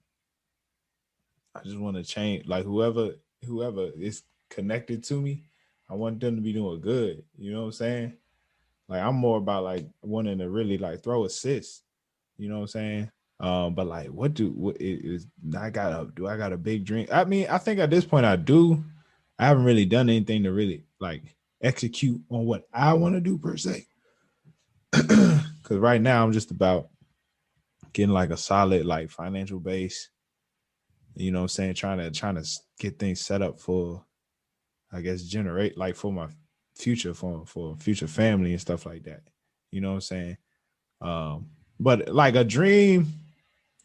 Speaker 1: I just want to change. Like whoever is connected to me, I want them to be doing good. You know what I'm saying? Like I'm more about like wanting to really like throw assists. You know what I'm saying? But like, what is I got a big dream? I mean, I think at this point I do. I haven't really done anything to really like. execute on what I want to do per se. Because right now I'm just about getting like a solid like financial base. You know what I'm saying? Trying to get things set up for, I guess, generate like for my future, for future family and stuff like that. You know what I'm saying? But like a dream,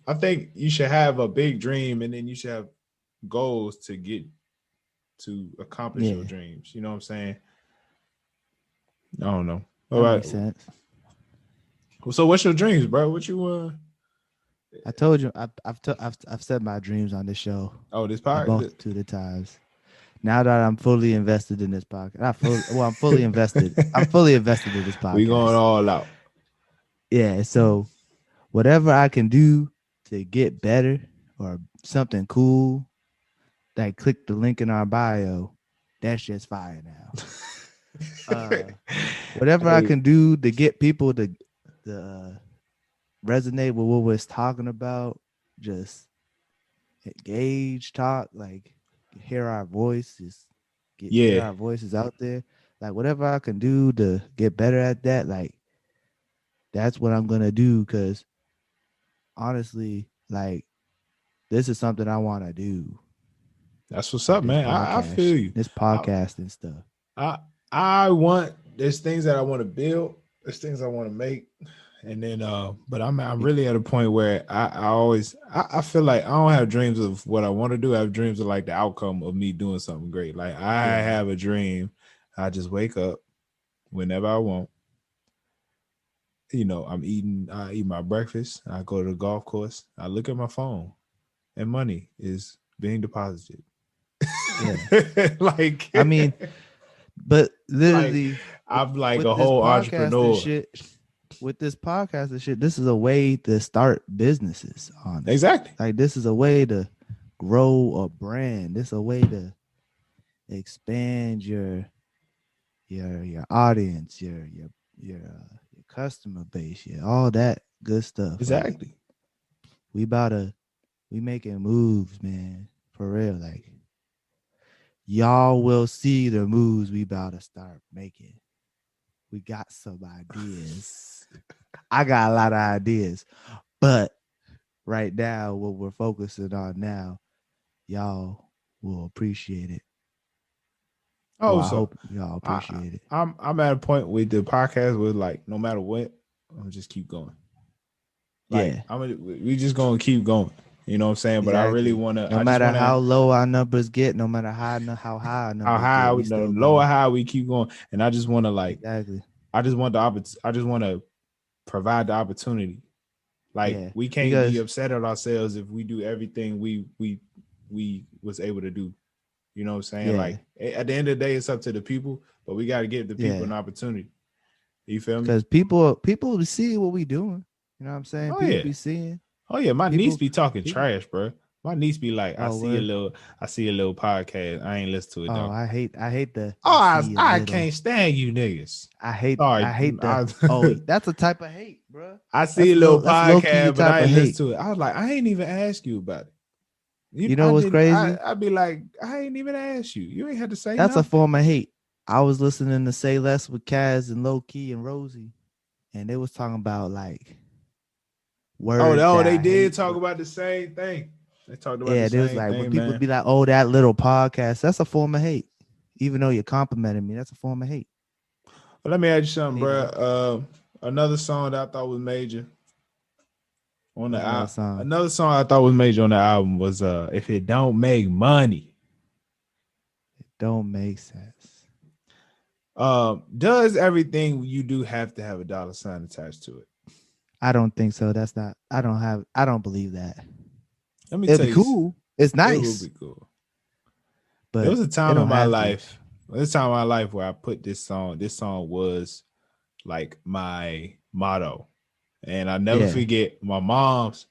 Speaker 1: I think you should have a big dream and then you should have goals to get to accomplish your dreams. You know what I'm saying? I don't know.
Speaker 2: That makes sense.
Speaker 1: So what's your dreams, bro? What you
Speaker 2: I told you I've said my dreams on this show.
Speaker 1: Oh, this podcast?
Speaker 2: A multitude of times. Now that I'm fully invested in this podcast, I'm fully invested. I'm fully invested in this podcast.
Speaker 1: We going all out.
Speaker 2: Yeah. So whatever I can do to get better or something cool, like click the link in our bio, that's just fire now. Whatever I can do to get people to resonate with what we're talking about, just engage, talk, like hear our voices, hear our voices out there. Like whatever I can do to get better at that, like that's what I'm gonna do. Because honestly, like this is something I want to do.
Speaker 1: That's what's up, man. I feel you.
Speaker 2: This podcast and stuff.
Speaker 1: I want. There's things that I want to build. There's things I want to make. And then, but I'm really at a point where I feel like I don't have dreams of what I want to do. I have dreams of like the outcome of me doing something great. Like I have a dream. I just wake up whenever I want. You know, I eat my breakfast. I go to the golf course. I look at my phone and money is being deposited.
Speaker 2: Yeah.
Speaker 1: Like,
Speaker 2: I mean, but literally,
Speaker 1: like, I'm like a whole entrepreneur.
Speaker 2: With this podcast and shit, this is a way to start businesses. Honestly.
Speaker 1: Exactly.
Speaker 2: Like this is a way to grow a brand. This is a way to expand your audience, your customer base, all that good stuff.
Speaker 1: Exactly.
Speaker 2: Like, we making moves, man. For real. Like y'all will see the moves we about to start making. We got some ideas. I got a lot of ideas, but right now, what we're focusing on now, y'all will appreciate it.
Speaker 1: Oh,
Speaker 2: I hope y'all appreciate it.
Speaker 1: I'm at a point with the podcast where like no matter what, I'm gonna just keep going. Like, we just gonna keep going. You know what I'm saying? But exactly. I really want to.
Speaker 2: No matter how low our numbers get, no matter how high our numbers
Speaker 1: get, low or high, we keep going. And I just want to like.
Speaker 2: Exactly.
Speaker 1: I just want to provide the opportunity. Like we can't be upset at ourselves if we do everything we was able to do. You know what I'm saying? Yeah. Like at the end of the day, it's up to the people, but we got to give the people an opportunity. You feel me?
Speaker 2: Because people see what we doing. You know what I'm saying?
Speaker 1: Oh,
Speaker 2: people be seeing.
Speaker 1: Oh yeah, my niece be talking trash, bro. My niece be like, I see a little podcast. I ain't listen to it though.
Speaker 2: I hate the.
Speaker 1: I can't stand you niggas.
Speaker 2: I hate the. That's a type of hate, bro.
Speaker 1: I see a little podcast, but I ain't listen to it. I was like, I ain't even ask you about it.
Speaker 2: You know what's crazy?
Speaker 1: I'd be like, I ain't even ask you. You ain't had to say.
Speaker 2: That's
Speaker 1: nothing.
Speaker 2: A form of hate. I was listening to Say Less with Kaz and Low Key and Rosie, and they was talking about like words.
Speaker 1: Oh, they did talk about the same thing. They talked about the same
Speaker 2: was like
Speaker 1: thing,
Speaker 2: when people be like, "Oh, that little podcast," that's a form of hate. Even though you're complimenting me, that's a form of hate.
Speaker 1: Well, let me ask you something, bro. Another song that I thought was major on the album. Another song I thought was major on the album was "If It Don't Make Money."
Speaker 2: It don't make sense.
Speaker 1: Does everything you do have to have a dollar sign attached to it?
Speaker 2: I don't think so. That's not. I don't believe that.
Speaker 1: Let me tell you,
Speaker 2: it'd be cool. It's nice.
Speaker 1: It would be cool.
Speaker 2: But
Speaker 1: there was a time in my life. This time in my life where I put this song. This song was like my motto, and I never forget. My mom's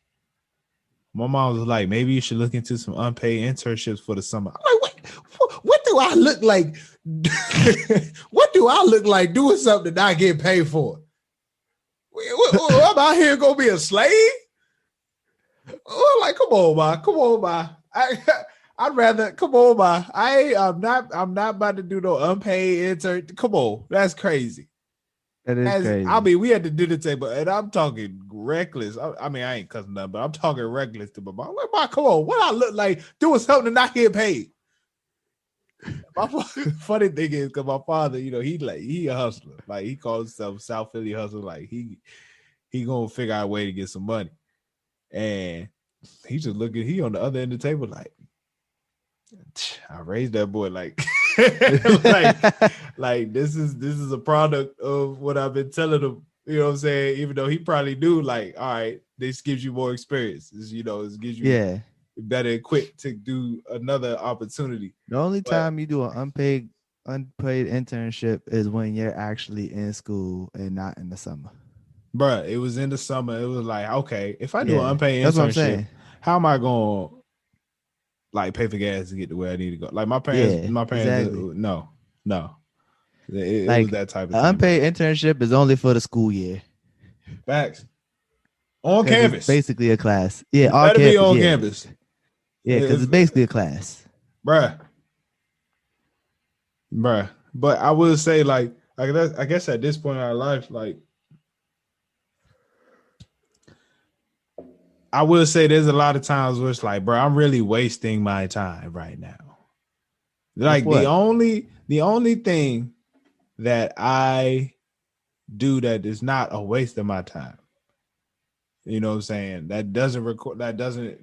Speaker 1: was like, maybe you should look into some unpaid internships for the summer. I'm like, what do I look like? What do I look like doing something that I get paid for? I'm out here gonna be a slave? Oh, like, come on, man. I'd rather come on, I'm not about to do no unpaid intern. Come on, that's crazy.
Speaker 2: That is crazy.
Speaker 1: We had to do the table, and I'm talking reckless. I mean, I ain't cussing nothing, but I'm talking reckless to my mom. Like, Ma, come on, what I look like doing something to not get paid? My funny thing is, because my father, he a hustler. Like he calls himself South Philly hustler. Like he gonna figure out a way to get some money, and he just looking. He on the other end of the table, like I raised that boy, like like this is a product of what I've been telling him. You know what I'm saying? Even though he probably knew, like, all right, this gives you more experience. It gives you better equipped to do another opportunity.
Speaker 2: The only time you do an unpaid internship is when you're actually in school and not in the summer.
Speaker 1: Bruh, it was in the summer. It was like, okay, if I do an unpaid internship, how am I going to like pay for gas to get to where I need to go? Like my parents,
Speaker 2: exactly.
Speaker 1: No. It was that type of thing.
Speaker 2: Unpaid internship is only for the school year.
Speaker 1: Facts. On campus.
Speaker 2: It's basically a class. Yeah,
Speaker 1: on campus. Be on campus.
Speaker 2: Yeah, because it's basically a class.
Speaker 1: Bruh. But I will say, like, I guess at this point in our life, like, I will say there's a lot of times where it's like, bro, I'm really wasting my time right now. Like the only thing that I do that is not a waste of my time. You know what I'm saying? That doesn't record. That doesn't.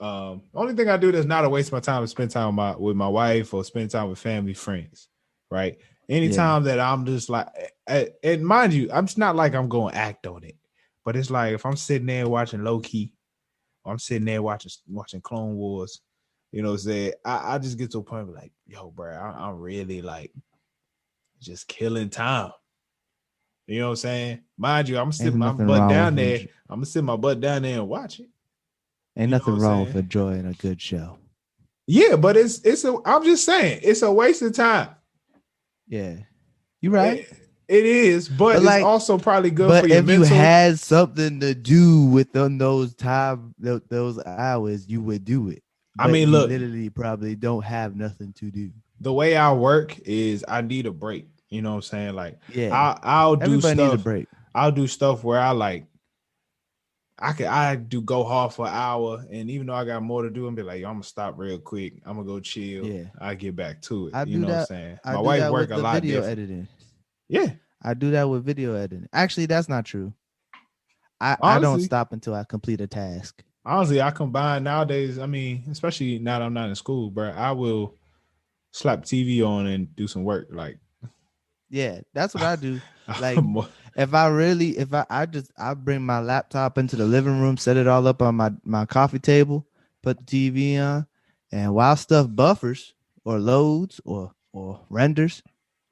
Speaker 1: Only thing I do that's not a waste of my time is spend time with my wife or spend time with family, friends. Right. Anytime that I'm just like, and mind you, I'm just not like I'm going to act on it, but it's like if I'm sitting there watching low key, or I'm sitting there watching Clone Wars. You know what I'm saying? I just get to a point where like, yo, bro, I'm really like just killing time. You know what I'm saying? Mind you, I'm sitting my butt down there. I'm gonna sit my butt down there and watch it.
Speaker 2: Ain't nothing wrong with enjoying a good show.
Speaker 1: Yeah, but I'm just saying it's a waste of time.
Speaker 2: Yeah, you're right.
Speaker 1: It is, but it's also probably good for your mental.
Speaker 2: But if you had something to do within those hours, you would do it. But
Speaker 1: I mean, look,
Speaker 2: literally probably don't have nothing to do.
Speaker 1: The way I work is I need a break. You know what I'm saying? Like,
Speaker 2: yeah,
Speaker 1: I'll do
Speaker 2: everybody
Speaker 1: stuff.
Speaker 2: Needs a break.
Speaker 1: I'll do stuff where I do go hard for an hour, and even though I got more to do, and be like, yo, I'm gonna stop real quick. I'm gonna go chill. Yeah, I get back to it. You know what I'm saying? My wife work a lot
Speaker 2: video
Speaker 1: different.
Speaker 2: Editing.
Speaker 1: Yeah,
Speaker 2: I do that with video editing. Actually, that's not true. I don't stop until I complete a task.
Speaker 1: Honestly, I combine nowadays. I mean, especially now that I'm not in school, bro. I will slap TV on and do some work. Like,
Speaker 2: yeah, that's what I do. Like, if I bring my laptop into the living room, set it all up on my coffee table, put the TV on, and while stuff buffers or loads or renders,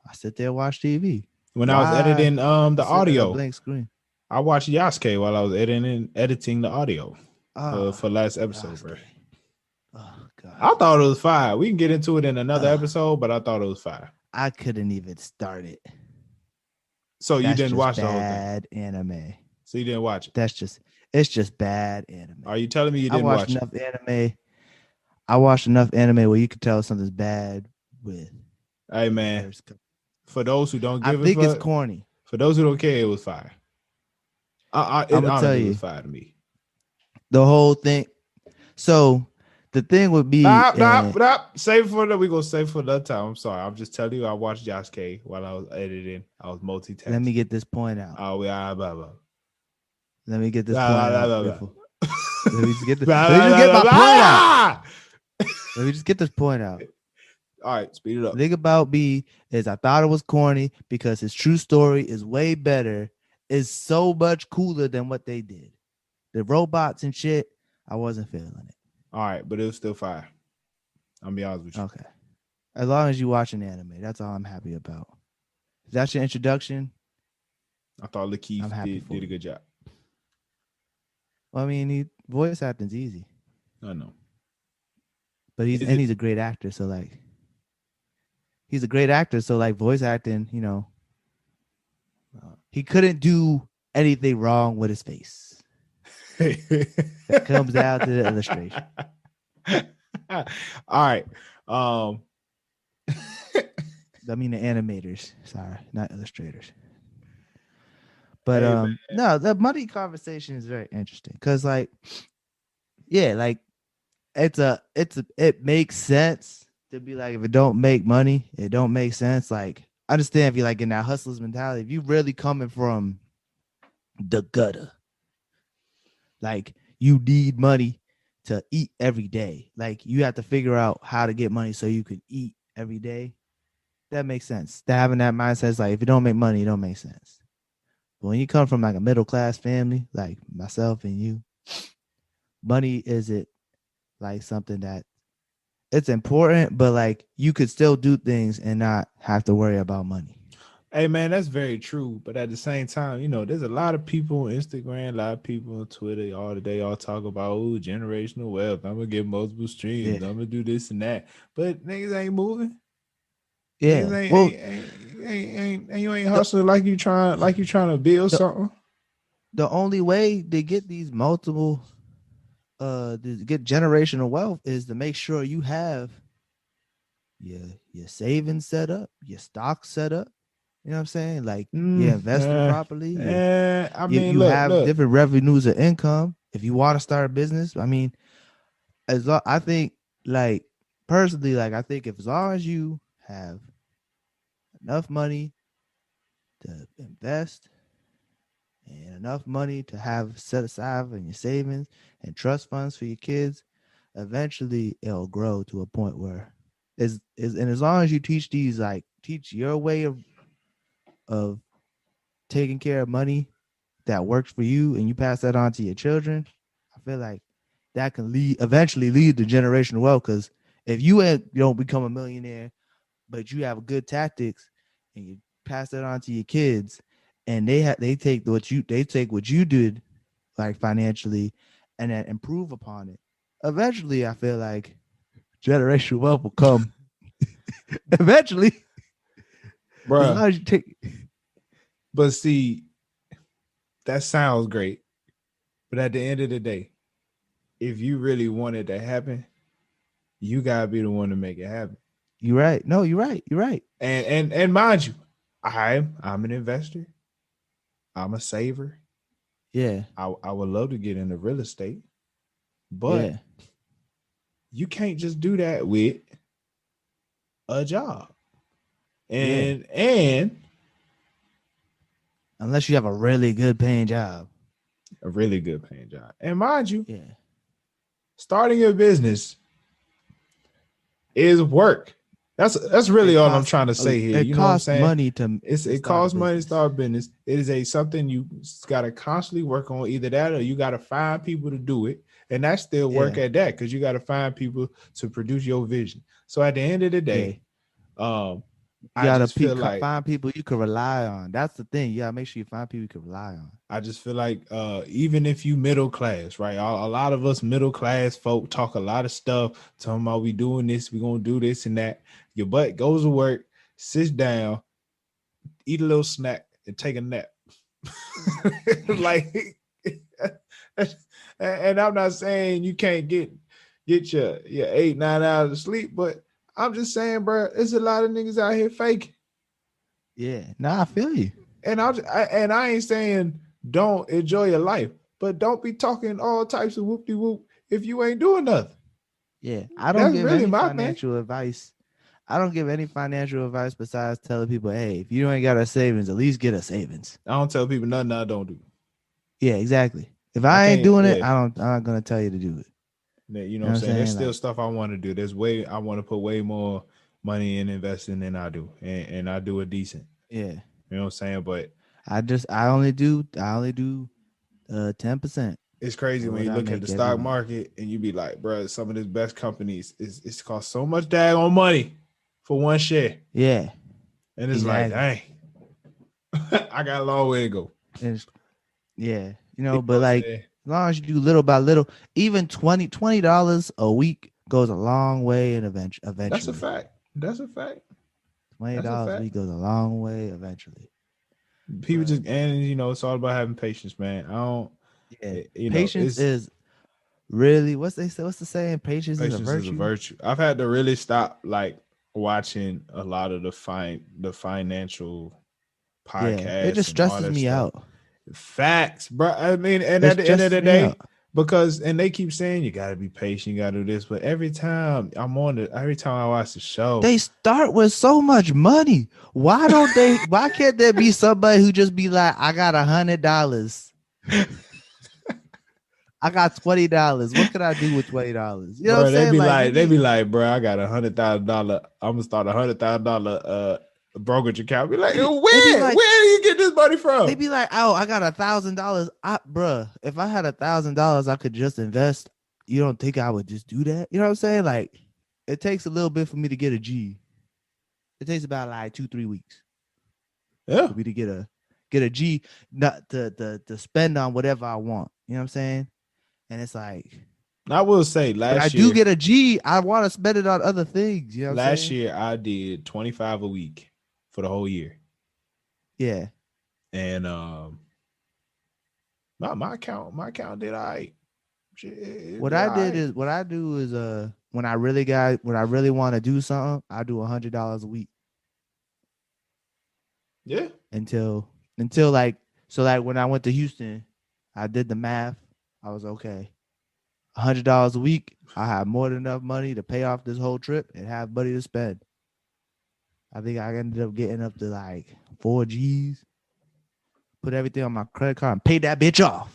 Speaker 2: I sit there and watch TV.
Speaker 1: When I was editing the audio,
Speaker 2: blank screen.
Speaker 1: I watched Yasuke while I was editing the audio for last episode, Yasuke. Bro.
Speaker 2: Oh God!
Speaker 1: I thought it was fire. We can get into it in another episode, but I thought it was fire.
Speaker 2: I couldn't even start it.
Speaker 1: So you didn't watch the whole thing?
Speaker 2: Bad anime.
Speaker 1: So you didn't watch it?
Speaker 2: It's just bad anime.
Speaker 1: Are you telling me you didn't watch
Speaker 2: enough anime? I watched enough anime where you could tell something's bad with.
Speaker 1: Hey man, for those who don't give
Speaker 2: I think it's corny.
Speaker 1: For those who don't care, it was fire. I'm gonna tell you, it was fire to me.
Speaker 2: The whole thing. So the thing would be
Speaker 1: stop. Save it for that. We're gonna save for another time. I'm sorry. I'm just telling you, I watched Josh K while I was editing. I was multitasking.
Speaker 2: Let me get this point out.
Speaker 1: Oh, yeah, blah, blah.
Speaker 2: Let me get this point out. Let me just get my point out. Let me just get this point out.
Speaker 1: All right, speed it up.
Speaker 2: The thing about B is I thought it was corny because his true story is way better. Is so much cooler than what they did. The robots and shit, I wasn't feeling it.
Speaker 1: All right, but it was still fire. I'll be honest with you.
Speaker 2: Okay. As long as you watching anime, that's all I'm happy about. If that's your introduction,
Speaker 1: I thought Lakeith did a good job.
Speaker 2: Well, I mean, voice acting's easy.
Speaker 1: I know.
Speaker 2: But he's a great actor, so like he's a great actor, so like voice acting, you know, he couldn't do anything wrong with his face. It comes down to the illustration.
Speaker 1: right.
Speaker 2: I mean the animators. Sorry, not illustrators. But
Speaker 1: Hey,
Speaker 2: no, the money conversation is very interesting because, like, yeah, like it makes sense to be like, if it don't make money, it don't make sense. Like, I understand if you're like in that hustler's mentality, if you really coming from the gutter, like you need money to eat every day. Like you have to figure out how to get money so you can eat every day. That makes sense. That having that mindset is like, if it don't make money, it don't make sense. But when you come from like a middle class family, like myself and you, money isn't like something that it's important, but like you could still do things and not have to worry about money.
Speaker 1: hey man, that's very true. But at the same time, there's a lot of people on Instagram, a lot of people on Twitter all day, all talk about generational wealth. I'm gonna get multiple streams.
Speaker 2: Yeah.
Speaker 1: I'm gonna do this and that. But niggas ain't moving. Niggas
Speaker 2: Yeah. Well,
Speaker 1: you ain't
Speaker 2: the,
Speaker 1: hustling like you trying to build
Speaker 2: the
Speaker 1: something.
Speaker 2: the only way to get these multiple to get generational wealth is to make sure you have your savings set up, your stocks set up. You know what I'm saying? Like you're investing properly.
Speaker 1: I
Speaker 2: You
Speaker 1: mean,
Speaker 2: you have
Speaker 1: look.
Speaker 2: different revenues of income. If you want to start a business, I mean, I think, like, personally, like I think if as long as you have enough money to invest and enough money to have set aside in your savings and trust funds for your kids, eventually it'll grow to a point where is and as long as you teach your way of taking care of money that works for you and you pass that on to your children, I feel like that can eventually lead to generational wealth. Because if you don't become a millionaire, but you have good tactics and you pass that on to your kids, and they take what you did, like, financially, and then improve upon it. Eventually, I feel like generational wealth will come. Eventually, as
Speaker 1: Bruh.
Speaker 2: long as you take.
Speaker 1: But see, that sounds great. But at the end of the day, if you really want it to happen, you gotta be the one to make it happen.
Speaker 2: You're right. No, you're right. You're right.
Speaker 1: And mind you, I'm an investor. I'm a saver.
Speaker 2: Yeah.
Speaker 1: I would love to get into real estate, but
Speaker 2: Yeah.
Speaker 1: you can't just do that with a job.
Speaker 2: Yeah.
Speaker 1: And
Speaker 2: Unless you have a really good paying job.
Speaker 1: a really good paying job. And mind you,
Speaker 2: Yeah.
Speaker 1: starting a business is work. That's really all I'm trying to say here.
Speaker 2: It
Speaker 1: You know what I'm
Speaker 2: costs
Speaker 1: saying?
Speaker 2: money to
Speaker 1: It
Speaker 2: start a
Speaker 1: costs money to
Speaker 2: business.
Speaker 1: start a business. It is something you got to constantly work on. Either that or you got to find people to do it, and that's still work
Speaker 2: Yeah.
Speaker 1: at that because you got to find people to produce your vision. So at the end of the
Speaker 2: Yeah.
Speaker 1: day, um,
Speaker 2: You
Speaker 1: I
Speaker 2: gotta
Speaker 1: just feel like
Speaker 2: find people you can rely on. That's the thing. You gotta make sure you find people you can rely on.
Speaker 1: even if you middle class, right? A lot of us middle class folk talk a lot of stuff, talking about we doing this, we gonna do this and that. Your butt goes to work, sits down, eat a little snack, and take a nap. Like, and I'm not saying you can't get your 8-9 hours of sleep, but I'm just saying, bro, there's a lot of niggas out here faking.
Speaker 2: Yeah. Nah, I feel you.
Speaker 1: And I ain't saying don't enjoy your life, but don't be talking all types of whoop de whoop if you ain't doing nothing.
Speaker 2: Yeah. I don't
Speaker 1: That's
Speaker 2: give
Speaker 1: really
Speaker 2: any
Speaker 1: my thing.
Speaker 2: financial advice. I don't give any financial advice besides telling people, hey, if you ain't got a savings, at least get a savings.
Speaker 1: I don't tell people nothing I don't do.
Speaker 2: Yeah, exactly. If
Speaker 1: I
Speaker 2: I ain't
Speaker 1: can't,
Speaker 2: doing it,
Speaker 1: yeah.
Speaker 2: I'm not gonna tell you to do it.
Speaker 1: You know
Speaker 2: You
Speaker 1: what
Speaker 2: know
Speaker 1: I'm
Speaker 2: what I'm
Speaker 1: saying? There's
Speaker 2: saying?
Speaker 1: still
Speaker 2: Like,
Speaker 1: stuff I want to do. I want to put way more money in investing than I do. And I do it decent.
Speaker 2: yeah.
Speaker 1: You know what I'm saying? But
Speaker 2: I only do 10%
Speaker 1: it's crazy
Speaker 2: of
Speaker 1: when
Speaker 2: what
Speaker 1: you
Speaker 2: I
Speaker 1: look at the
Speaker 2: make every
Speaker 1: stock
Speaker 2: week.
Speaker 1: market and you be like, bro, some of the best companies it's cost so much daggone money for one share.
Speaker 2: Yeah,
Speaker 1: And it's like,
Speaker 2: exactly.
Speaker 1: dang, I got a long way to go.
Speaker 2: And yeah,
Speaker 1: You know
Speaker 2: but
Speaker 1: what I'm
Speaker 2: like,
Speaker 1: saying?
Speaker 2: as long as you do little by little, even $20 a week goes a long way, and
Speaker 1: That's a
Speaker 2: eventually,
Speaker 1: fact. That's a fact.
Speaker 2: twenty
Speaker 1: That's a
Speaker 2: dollars a
Speaker 1: fact.
Speaker 2: week goes a long way eventually.
Speaker 1: People
Speaker 2: But
Speaker 1: just and it's all about having patience, man. I don't
Speaker 2: yeah,
Speaker 1: you know,
Speaker 2: patience
Speaker 1: it's
Speaker 2: is Really? What's they say? What's the saying? Patience is a
Speaker 1: Patience is a
Speaker 2: virtue.
Speaker 1: virtue. I've had to really stop like watching a lot of the financial
Speaker 2: Yeah, it
Speaker 1: podcasts
Speaker 2: just
Speaker 1: and all
Speaker 2: stresses
Speaker 1: that
Speaker 2: me
Speaker 1: stuff.
Speaker 2: out.
Speaker 1: Facts, bro. I mean, and
Speaker 2: It
Speaker 1: at the end of
Speaker 2: stresses
Speaker 1: the
Speaker 2: me out.
Speaker 1: day, because and they keep saying you gotta be patient, you gotta do this, but every time every time I watch the show,
Speaker 2: They start with so much money. Why don't they? Why can't there be somebody who just be like, I got $100. I got $20. What can I do with $20? You know what I'm
Speaker 1: bro,
Speaker 2: saying? Like you
Speaker 1: they be
Speaker 2: need.
Speaker 1: like, bro, I got $100,000. I'm gonna start $100,000 brokerage account. Be like,
Speaker 2: They be
Speaker 1: where
Speaker 2: like,
Speaker 1: do you get this money
Speaker 2: they
Speaker 1: from?
Speaker 2: be like, oh, I got $1,000. Bruh, if I had $1,000, I could just invest. You don't think I would just do that? You know what I'm saying? Like, it takes a little bit for me to get a G. It takes about like 2-3 weeks
Speaker 1: Yeah,
Speaker 2: for me to get a G, not to spend on whatever I want. You know what I'm saying? And it's like,
Speaker 1: I will say
Speaker 2: when I do get a G, I want to spend it on other things. You know what I'm
Speaker 1: last
Speaker 2: saying?
Speaker 1: year I did 25 a week for the whole year,
Speaker 2: Yeah.
Speaker 1: and my account did all right. Shit, it
Speaker 2: What
Speaker 1: did
Speaker 2: I
Speaker 1: all
Speaker 2: did
Speaker 1: right.
Speaker 2: is what I do is when I really want to do something, I do $100 a week
Speaker 1: Yeah,
Speaker 2: until until like so like when I went to Houston, I did the math. I was okay. $100 a week, I have more than enough money to pay off this whole trip and have money to spend. I think I ended up getting up to like 4 G's, put everything on my credit card and pay that bitch off.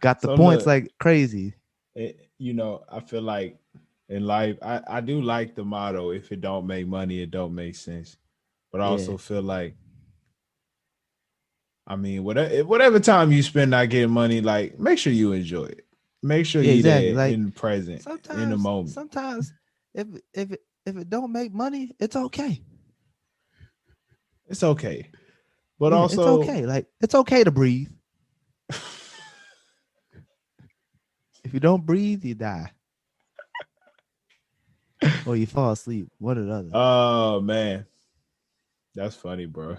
Speaker 2: Got the
Speaker 1: so
Speaker 2: points
Speaker 1: look,
Speaker 2: like crazy.
Speaker 1: I feel like in life, I do like the motto: if it don't make money, it don't make sense. But I
Speaker 2: Yeah.
Speaker 1: also feel like, I mean, whatever time you spend not getting money, like make sure you enjoy it. Make sure
Speaker 2: Yeah,
Speaker 1: you
Speaker 2: exactly.
Speaker 1: there
Speaker 2: Like
Speaker 1: in the present, in the moment.
Speaker 2: sometimes if if it don't make money, it's okay.
Speaker 1: It's okay. But
Speaker 2: Yeah, it's
Speaker 1: also,
Speaker 2: okay. Like it's okay to breathe. If you don't breathe, you die or you fall asleep. One or the other.
Speaker 1: oh man, that's funny, bro.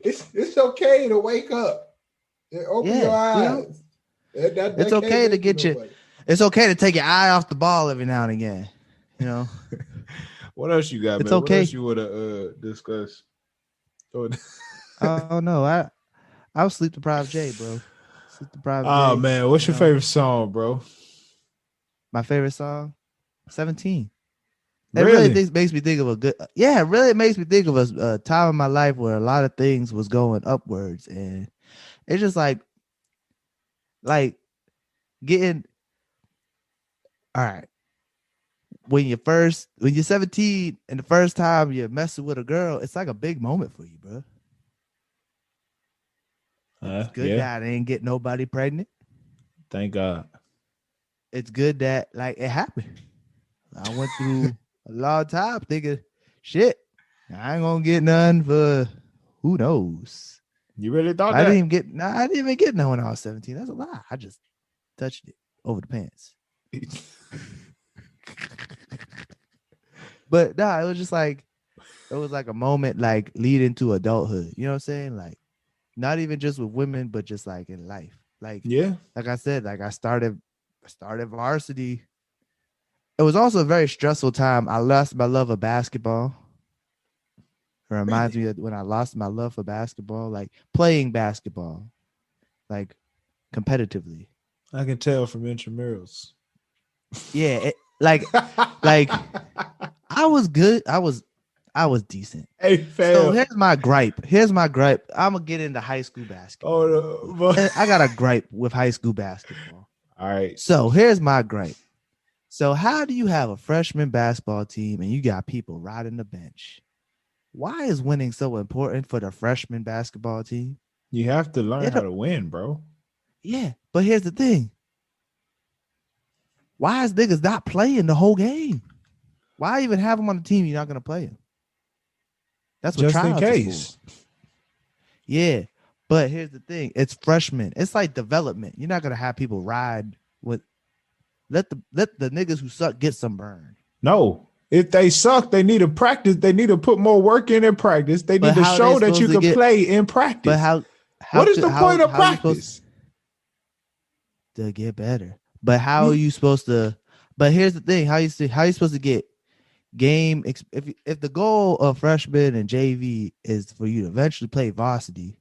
Speaker 1: It's okay to wake up and open your
Speaker 2: Yeah,
Speaker 1: eyes.
Speaker 2: it's
Speaker 1: That can't
Speaker 2: okay to
Speaker 1: make you
Speaker 2: get you.
Speaker 1: nobody.
Speaker 2: It's okay to take your eye off the ball every now and again. You know,
Speaker 1: What else you got,
Speaker 2: it's
Speaker 1: man? What else
Speaker 2: okay.
Speaker 1: you want to discuss?
Speaker 2: Oh no, I was sleep deprived J, bro. Sleep deprived
Speaker 1: Oh
Speaker 2: J.
Speaker 1: man, what's
Speaker 2: You
Speaker 1: your
Speaker 2: know,
Speaker 1: favorite song, bro?
Speaker 2: my favorite song, 17. It really
Speaker 1: Really?
Speaker 2: makes me think of a good. Yeah, it really makes me think of a time in my life where a lot of things was going upwards, and it's just like getting all right. When you're 17 and the first time you're messing with a girl, it's like a big moment for you, bro. It's good
Speaker 1: Yeah.
Speaker 2: that I ain't get nobody pregnant.
Speaker 1: Thank God.
Speaker 2: It's good that like it happened. I went through a long time thinking, shit, I ain't gonna get none for who knows.
Speaker 1: You really thought
Speaker 2: I didn't
Speaker 1: that?
Speaker 2: even get I didn't even get none when I was 17. That's a lie. I just touched it over the pants. But nah, it was like a moment like leading to adulthood. You know what I'm saying? Like not even just with women, but just like in life.
Speaker 1: Yeah.
Speaker 2: Like I said, like I started varsity. It was also a very stressful time. I lost my love of basketball. It reminds
Speaker 1: Really?
Speaker 2: me of when I lost my love for basketball, like playing basketball, like competitively.
Speaker 1: I can tell from intramurals.
Speaker 2: Yeah, like I was good. I was decent.
Speaker 1: Hey,
Speaker 2: So
Speaker 1: fam.
Speaker 2: here's my gripe. Here's my gripe. I'm gonna get into high school
Speaker 1: Oh,
Speaker 2: basketball.
Speaker 1: no, but
Speaker 2: I got a gripe with high school basketball.
Speaker 1: all right.
Speaker 2: So here's my gripe. So how do you have a freshman basketball team and you got people riding the bench? Why is winning so important for the freshman basketball team?
Speaker 1: You have to learn
Speaker 2: It
Speaker 1: how to win, bro.
Speaker 2: Yeah, but here's the thing. Why is niggas not playing the whole game? Why even have them on the team? You're not gonna play them. That's what
Speaker 1: Just in
Speaker 2: tryouts is for.
Speaker 1: case.
Speaker 2: Yeah, but here's the thing. It's freshmen. It's like development. You're not gonna have people ride with. Let the niggas who suck get some burn.
Speaker 1: No. If they suck, they need to practice. They need to put more work in practice. They
Speaker 2: But
Speaker 1: need to
Speaker 2: how are they
Speaker 1: show that
Speaker 2: supposed
Speaker 1: you
Speaker 2: to
Speaker 1: can
Speaker 2: get?
Speaker 1: play in
Speaker 2: But
Speaker 1: practice. What is the point of
Speaker 2: how you supposed
Speaker 1: practice?
Speaker 2: to get better? But how are you supposed to? But here's the thing: how you supposed to get if the goal of freshman and JV is for you to eventually play varsity,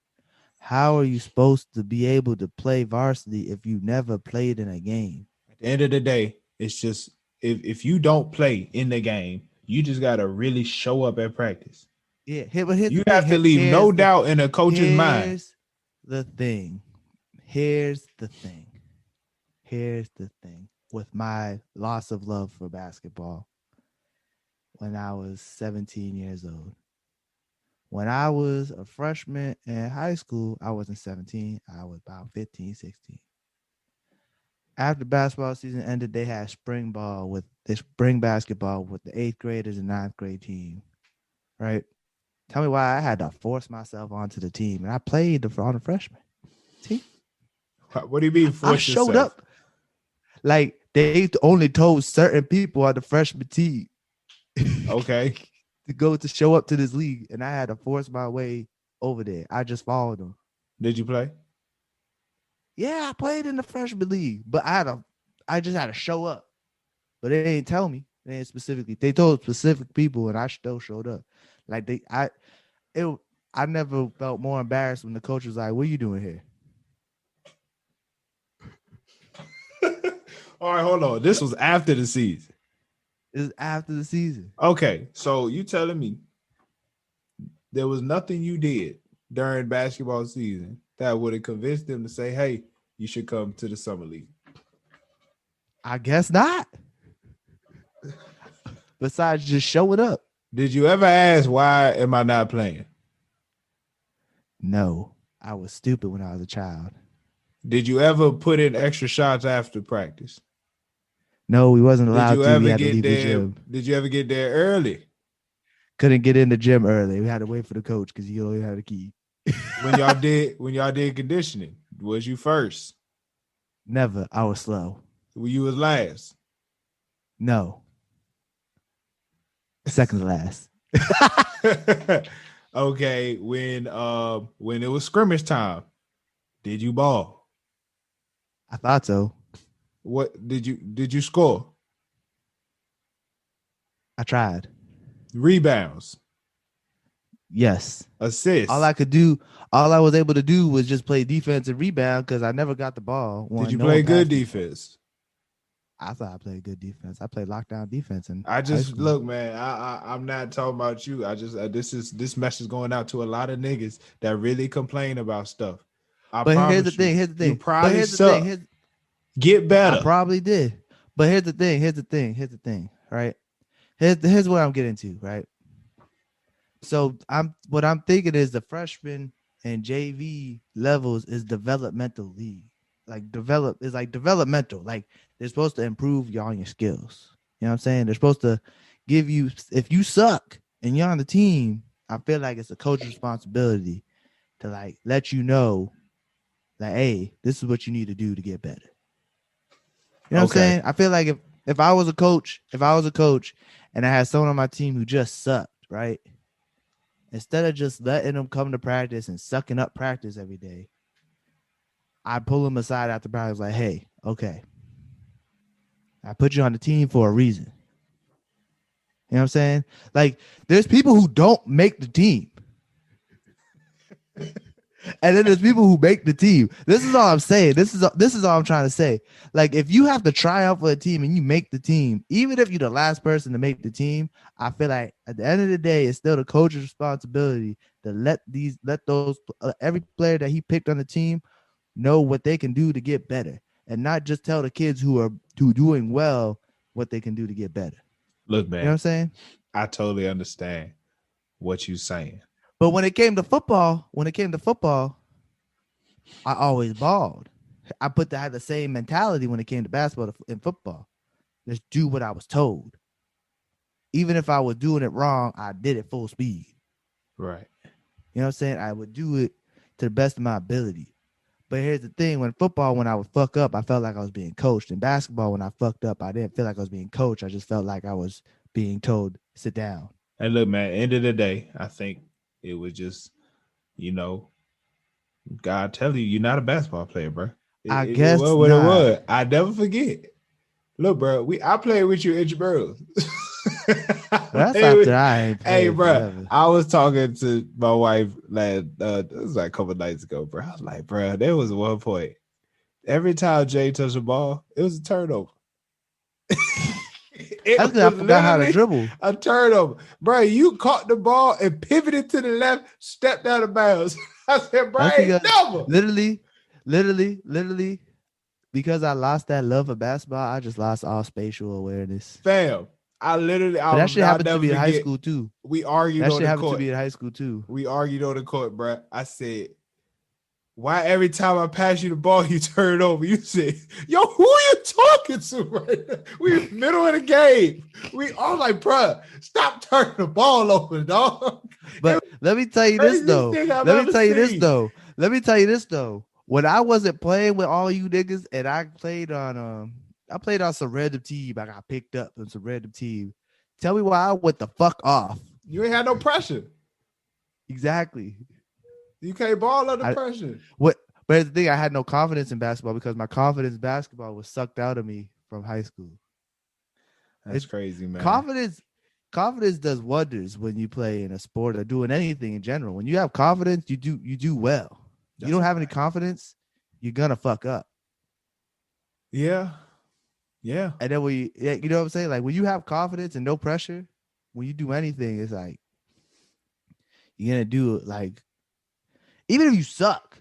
Speaker 2: how are you supposed to be able to play varsity if you never played in a game?
Speaker 1: At the end of the day, it's just if you don't play in the game, you just gotta really show up at practice.
Speaker 2: Yeah, but here's the
Speaker 1: You
Speaker 2: thing.
Speaker 1: have to leave no doubt in a coach's mind.
Speaker 2: Here's the thing. Here's the thing. Here's the thing. With my loss of love for basketball when I was 17 years old. When I was a freshman in high school, I wasn't 17. I was about 15, 16. After basketball season ended, they had spring basketball with the 8th graders and 9th grade team. Right? Tell me why I had to force myself onto the team. And I played on the freshman team.
Speaker 1: What do you mean force
Speaker 2: I showed
Speaker 1: yourself?
Speaker 2: up. Like they only told certain people on the freshman team.
Speaker 1: Okay.
Speaker 2: to show up to this league, and I had to force my way over there. I just followed them.
Speaker 1: Did you play?
Speaker 2: Yeah, I played in the freshman league, but I just had to show up. But they didn't tell me. They didn't specifically. They told specific people, and I still showed up. Like I never felt more embarrassed when the coach was like, "What are you doing here?"
Speaker 1: All right, hold on. This was after the season.
Speaker 2: This is after the season.
Speaker 1: Okay, so you telling me there was nothing you did during basketball season that would have convinced them to say, "Hey, you should come to the summer league"?
Speaker 2: I guess not. Besides just showing up.
Speaker 1: Did you ever ask why am I not playing?
Speaker 2: No, I was stupid when I was a child.
Speaker 1: Did you ever put in extra shots after practice?
Speaker 2: No, we wasn't
Speaker 1: Did
Speaker 2: allowed
Speaker 1: you
Speaker 2: to. We
Speaker 1: ever
Speaker 2: had to
Speaker 1: get
Speaker 2: leave the
Speaker 1: there?
Speaker 2: gym.
Speaker 1: Did you ever get there early?
Speaker 2: Couldn't get in the gym early. We had to wait for the coach because he only had a key.
Speaker 1: When y'all did conditioning, was you first?
Speaker 2: Never. I was slow.
Speaker 1: Well, you was last.
Speaker 2: No. Second to last.
Speaker 1: Okay, when it was scrimmage time, did you ball?
Speaker 2: I thought so.
Speaker 1: What did you score?
Speaker 2: I tried.
Speaker 1: Rebounds.
Speaker 2: Yes.
Speaker 1: Assists.
Speaker 2: All I was able to do was just play defense and rebound because I never got the ball.
Speaker 1: Did you play good defense?
Speaker 2: I thought I played good defense. I played lockdown defense, and
Speaker 1: look, man. I'm not talking about you. I just this message going out to a lot of niggas that really complain about stuff.
Speaker 2: But here's the thing.
Speaker 1: You probably suck. Get better.
Speaker 2: I probably did. But here's the thing. Right. Here's what I'm getting to. Right. So what I'm thinking is the freshman and JV levels is developmental league. Like developmental. Like they're supposed to improve you on your skills. You know what I'm saying? They're supposed to give you, if you suck and you're on the team, I feel like it's a coach's responsibility to like let you know that, hey, this is what you need to do to get better. You know what I'm saying? I feel like if I was a coach and I had someone on my team who just sucked, right? Instead of just letting them come to practice and sucking up practice every day, I pull them aside after practice, like, hey, okay, I put you on the team for a reason. You know what I'm saying? Like, there's people who don't make the team. And then there's people who make the team. This is all I'm saying. This is all I'm trying to say. Like, if you have to try out for a team and you make the team, even if you're the last person to make the team, I feel like at the end of the day, it's still the coach's responsibility to let those every player that he picked on the team know what they can do to get better, and not just tell the kids who are doing well what they can do to get better.
Speaker 1: Look, man,
Speaker 2: you know what I'm saying?
Speaker 1: I totally understand what you're saying.
Speaker 2: But when it came to football, I always balled. I had the same mentality when it came to basketball and football. Just do what I was told. Even if I was doing it wrong, I did it full speed.
Speaker 1: Right.
Speaker 2: You know what I'm saying? I would do it to the best of my ability. But here's the thing. When I would fuck up, I felt like I was being coached. In basketball, when I fucked up, I didn't feel like I was being coached. I just felt like I was being told, sit down.
Speaker 1: And look, man, end of the day, I think it was just, God tell you, you're not a basketball player, bro.
Speaker 2: I
Speaker 1: It
Speaker 2: guess
Speaker 1: was what it
Speaker 2: not.
Speaker 1: was. I never forget. Look, bro, I played with you intramurals.
Speaker 2: That's after I ain't
Speaker 1: Hey,
Speaker 2: played
Speaker 1: bro,
Speaker 2: forever.
Speaker 1: I was talking to my wife last. It was like a couple nights ago, bro. I was like, bro, there was one point. Every time Jay touched the ball, it was a turnover.
Speaker 2: That's
Speaker 1: It
Speaker 2: because I
Speaker 1: was
Speaker 2: forgot how to
Speaker 1: literally
Speaker 2: dribble.
Speaker 1: a turnover, bro. You caught the ball and pivoted to the left, stepped out of bounds. I said, bro,
Speaker 2: That's
Speaker 1: I ain't
Speaker 2: because
Speaker 1: never.
Speaker 2: literally, because I lost that love for basketball, I just lost all spatial awareness.
Speaker 1: Fam,
Speaker 2: But that shit
Speaker 1: I'll
Speaker 2: happened to
Speaker 1: never
Speaker 2: me in high
Speaker 1: forget.
Speaker 2: school too.
Speaker 1: We argued
Speaker 2: That
Speaker 1: on
Speaker 2: shit
Speaker 1: the
Speaker 2: happened to
Speaker 1: court.
Speaker 2: me in high school too.
Speaker 1: We argued on the court, bro. I said, why every time I pass you the ball, you turn it over? You said, yo, who are you talking to right now? We middle of the game. We all like, bro, stop turning the ball over, dog.
Speaker 2: But let me tell you this
Speaker 1: Craziest
Speaker 2: though.
Speaker 1: thing I've
Speaker 2: Let me
Speaker 1: ever
Speaker 2: tell you this
Speaker 1: seen.
Speaker 2: though. Let me tell you this though. When I wasn't playing with all you niggas and I played on some random team, I got picked up on some random team. Tell me why I went the fuck off.
Speaker 1: You ain't had no pressure.
Speaker 2: Exactly.
Speaker 1: You can't ball under pressure.
Speaker 2: What? But here's the thing, I had no confidence in basketball because my confidence in basketball was sucked out of me from high school.
Speaker 1: That's crazy, man.
Speaker 2: Confidence does wonders when you play in a sport or doing anything in general. When you have confidence, you do well. You don't have any confidence, you're gonna fuck up.
Speaker 1: Yeah.
Speaker 2: And then you know what I'm saying? Like when you have confidence and no pressure, when you do anything, it's like you're gonna do it. Like even if you suck,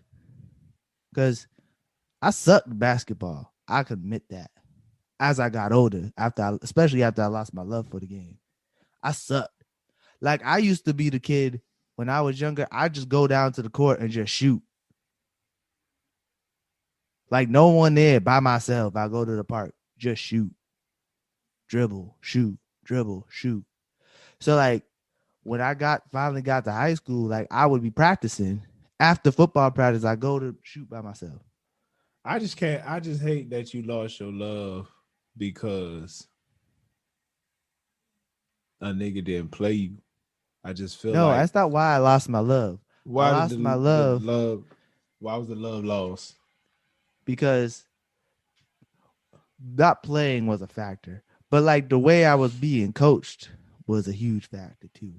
Speaker 2: because I sucked at basketball. I could admit that. As I got older, especially after I lost my love for the game, I sucked. Like I used to be the kid when I was younger. I just go down to the court and just shoot. Like no one there by myself. I go to the park, just shoot, dribble, shoot, dribble, shoot. So like when I finally got to high school, like I would be practicing. After football practice, I go to shoot by myself.
Speaker 1: I just can't. I just hate that you lost your love because a nigga didn't play you. I just feel
Speaker 2: No,
Speaker 1: like
Speaker 2: that's not why I lost my love. I
Speaker 1: why did
Speaker 2: lost my love
Speaker 1: love? Why was the love lost?
Speaker 2: because not playing was a factor, but like the way I was being coached was a huge factor too.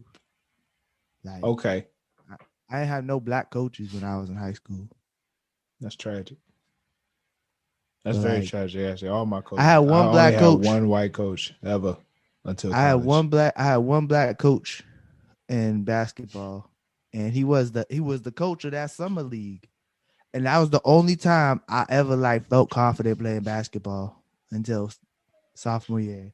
Speaker 2: Like,
Speaker 1: okay,
Speaker 2: I had no black coaches when I was in high school.
Speaker 1: that's tragic. That's very
Speaker 2: like,
Speaker 1: tragic. Actually, all my coaches.
Speaker 2: I had
Speaker 1: I
Speaker 2: one
Speaker 1: only
Speaker 2: black
Speaker 1: had
Speaker 2: coach.
Speaker 1: one white coach ever until
Speaker 2: I had
Speaker 1: college.
Speaker 2: one black coach in basketball, and he was the coach of that summer league, and that was the only time I ever like felt confident playing basketball until sophomore year.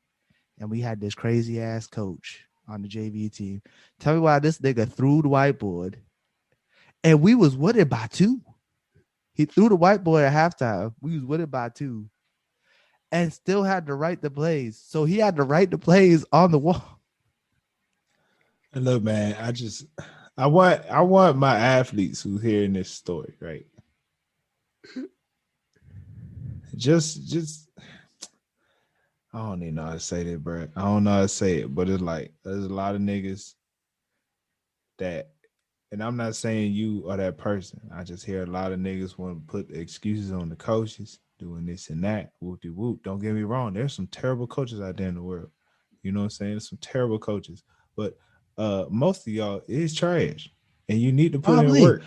Speaker 2: And we had this crazy ass coach on the JV team. Tell me why this nigga threw the whiteboard, and we was winning by 2. He threw the whiteboard at halftime. We was winning by 2, and still had to write the plays. So he had to write the plays on the wall.
Speaker 1: And look, man, I want my athletes who hearing this story, right? Just I don't even know how to say that, bro. I don't know how to say it, but it's like there's a lot of niggas that, and I'm not saying you are that person. I just hear a lot of niggas want to put excuses on the coaches doing this and that. Whoop de whoop. Don't get me wrong. There's some terrible coaches out there in the world. You know what I'm saying? There's some terrible coaches, but most of y'all is trash, and you need to put in work.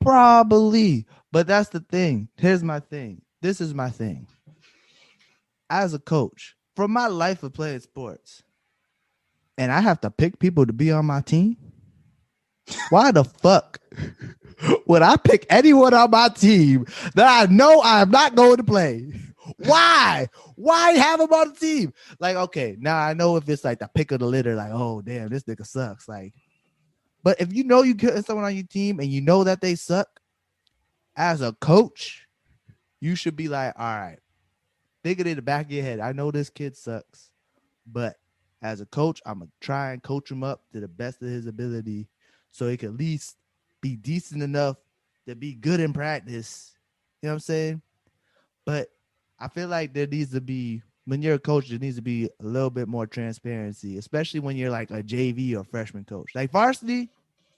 Speaker 2: Probably. But that's the thing. Here's my thing. This is my thing. As a coach, from my life of playing sports, and I have to pick people to be on my team, why the fuck would I pick anyone on my team that I know I am not going to play? Why? Why have them on the team? Like, okay, now I know if it's like the pick of the litter, like, oh damn, this nigga sucks. Like, but if you know you get someone on your team and you know that they suck, as a coach, you should be like, all right, think it in the back of your head. I know this kid sucks, but as a coach, I'm gonna try and coach him up to the best of his ability so he can at least be decent enough to be good in practice. You know what I'm saying? But I feel like there needs to be, when you're a coach, there needs to be a little bit more transparency, especially when you're like a JV or freshman coach. Like varsity,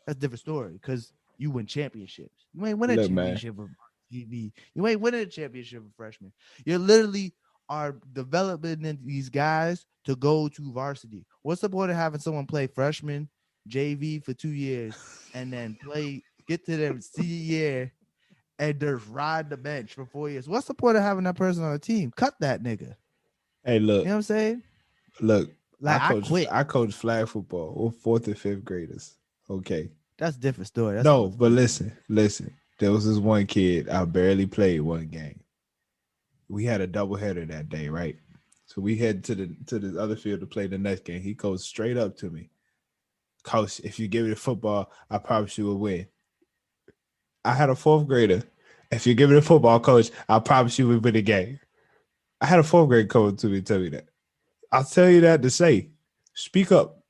Speaker 2: that's a different story because you win championships. You ain't winning a
Speaker 1: Look, man.
Speaker 2: championship with TV. You ain't winning a championship with freshmen. You literally are developing these guys to go to varsity. What's the point of having someone play freshman JV for 2 years and then get to their senior year and just ride the bench for 4 years? What's the point of having that person on the team? Cut that nigga.
Speaker 1: Hey, look.
Speaker 2: You know what I'm saying?
Speaker 1: Look,
Speaker 2: like I quit.
Speaker 1: I coach flag football with 4th and 5th graders. Okay.
Speaker 2: That's a different story. That's
Speaker 1: no, but listen. There was this one kid, I barely played one game. We had a doubleheader that day, right? So we head to the other field to play the next game. He goes straight up to me. Coach, if you give me the football, I promise you will win. I had a 4th grader. If you give me the football, coach, I promise you we'll win the game. I had a 4th grade coach to tell me that. I'll tell you that to say, speak up.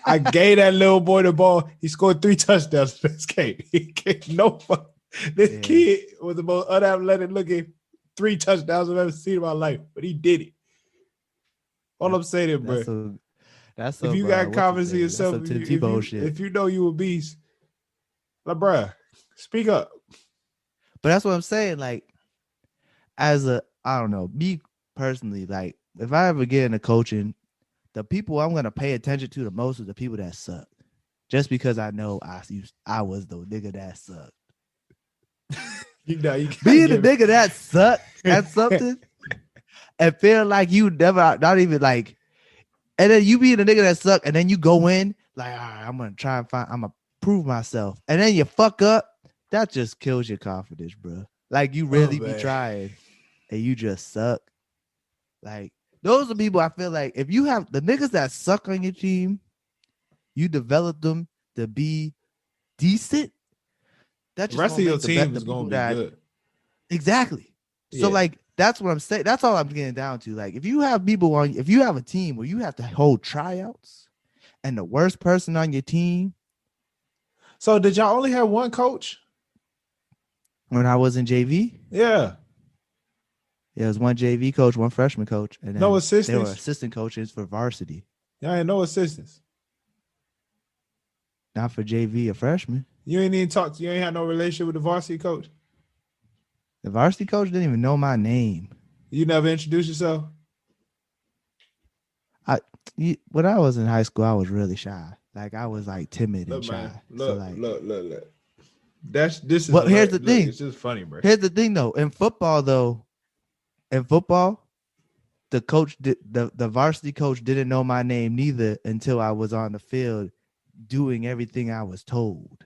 Speaker 1: I gave that little boy the ball. He scored 3 touchdowns in this game. He gave no fuck. This kid was the most unathletic looking 3 touchdowns I've ever seen in my life, but he did it. All I'm saying is, bro,
Speaker 2: that's
Speaker 1: if you got confidence in yourself, if you know you a beast, like, bro, speak up.
Speaker 2: But that's what I'm saying. Like, I don't know, me personally, like, if I ever get into coaching, the people I'm gonna pay attention to the most is the people that suck. Just because I know I was the nigga that sucked.
Speaker 1: You
Speaker 2: being the nigga that sucked at something and feel like you never, not even like, and then you being the nigga that sucked, and then you go in like, all right, I'm gonna prove myself, and then you fuck up. That just kills your confidence, bro. Like, you really be trying and you just suck. Like, those are people I feel like if you have the niggas that suck on your team, you develop them to be decent. That just
Speaker 1: the rest of your team is gonna be good.
Speaker 2: Exactly. Yeah. So like, that's what I'm saying. That's all I'm getting down to. Like, if you have a team where you have to hold tryouts, and the worst person on your team.
Speaker 1: So did y'all only have one coach?
Speaker 2: When I was in JV?
Speaker 1: Yeah.
Speaker 2: There was one JV coach, one freshman coach, and then
Speaker 1: no assistants.
Speaker 2: There were assistant coaches for varsity.
Speaker 1: Y'all ain't no assistants.
Speaker 2: Not for JV or freshman.
Speaker 1: You ain't even you ain't had no relationship with the varsity coach?
Speaker 2: The varsity coach didn't even know my name.
Speaker 1: You never introduced yourself?
Speaker 2: When I was in high school, I was really shy. Like, I was like timid and shy.
Speaker 1: Man, look.
Speaker 2: Here's the thing.
Speaker 1: It's just funny, bro.
Speaker 2: Here's the thing, though. In football, the coach, the varsity coach didn't know my name neither until I was on the field doing everything I was told.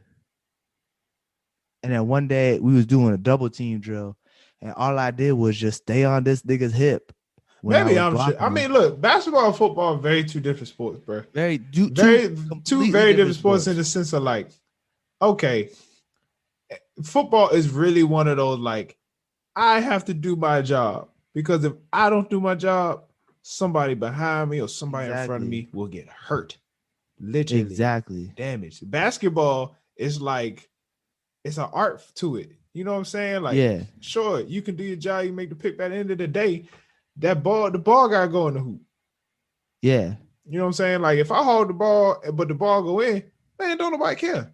Speaker 2: And then one day we was doing a double team drill, and all I did was just stay on this nigga's hip.
Speaker 1: Maybe I'm sure. I mean, look, basketball and football are very two different sports, bro.
Speaker 2: Two
Speaker 1: very different sports in the sense of, like, okay, football is really one of those, like, I have to do my job, because if I don't do my job, somebody behind me or somebody in front of me will get hurt. Literally. Damaged. Basketball is like, it's an art to it. You know what I'm saying? Like, sure, you can do your job, you make the pick, but at the end of the day, the ball gotta go in the hoop.
Speaker 2: Yeah.
Speaker 1: You know what I'm saying? Like, if I hold the ball, but the ball go in, man, don't nobody care.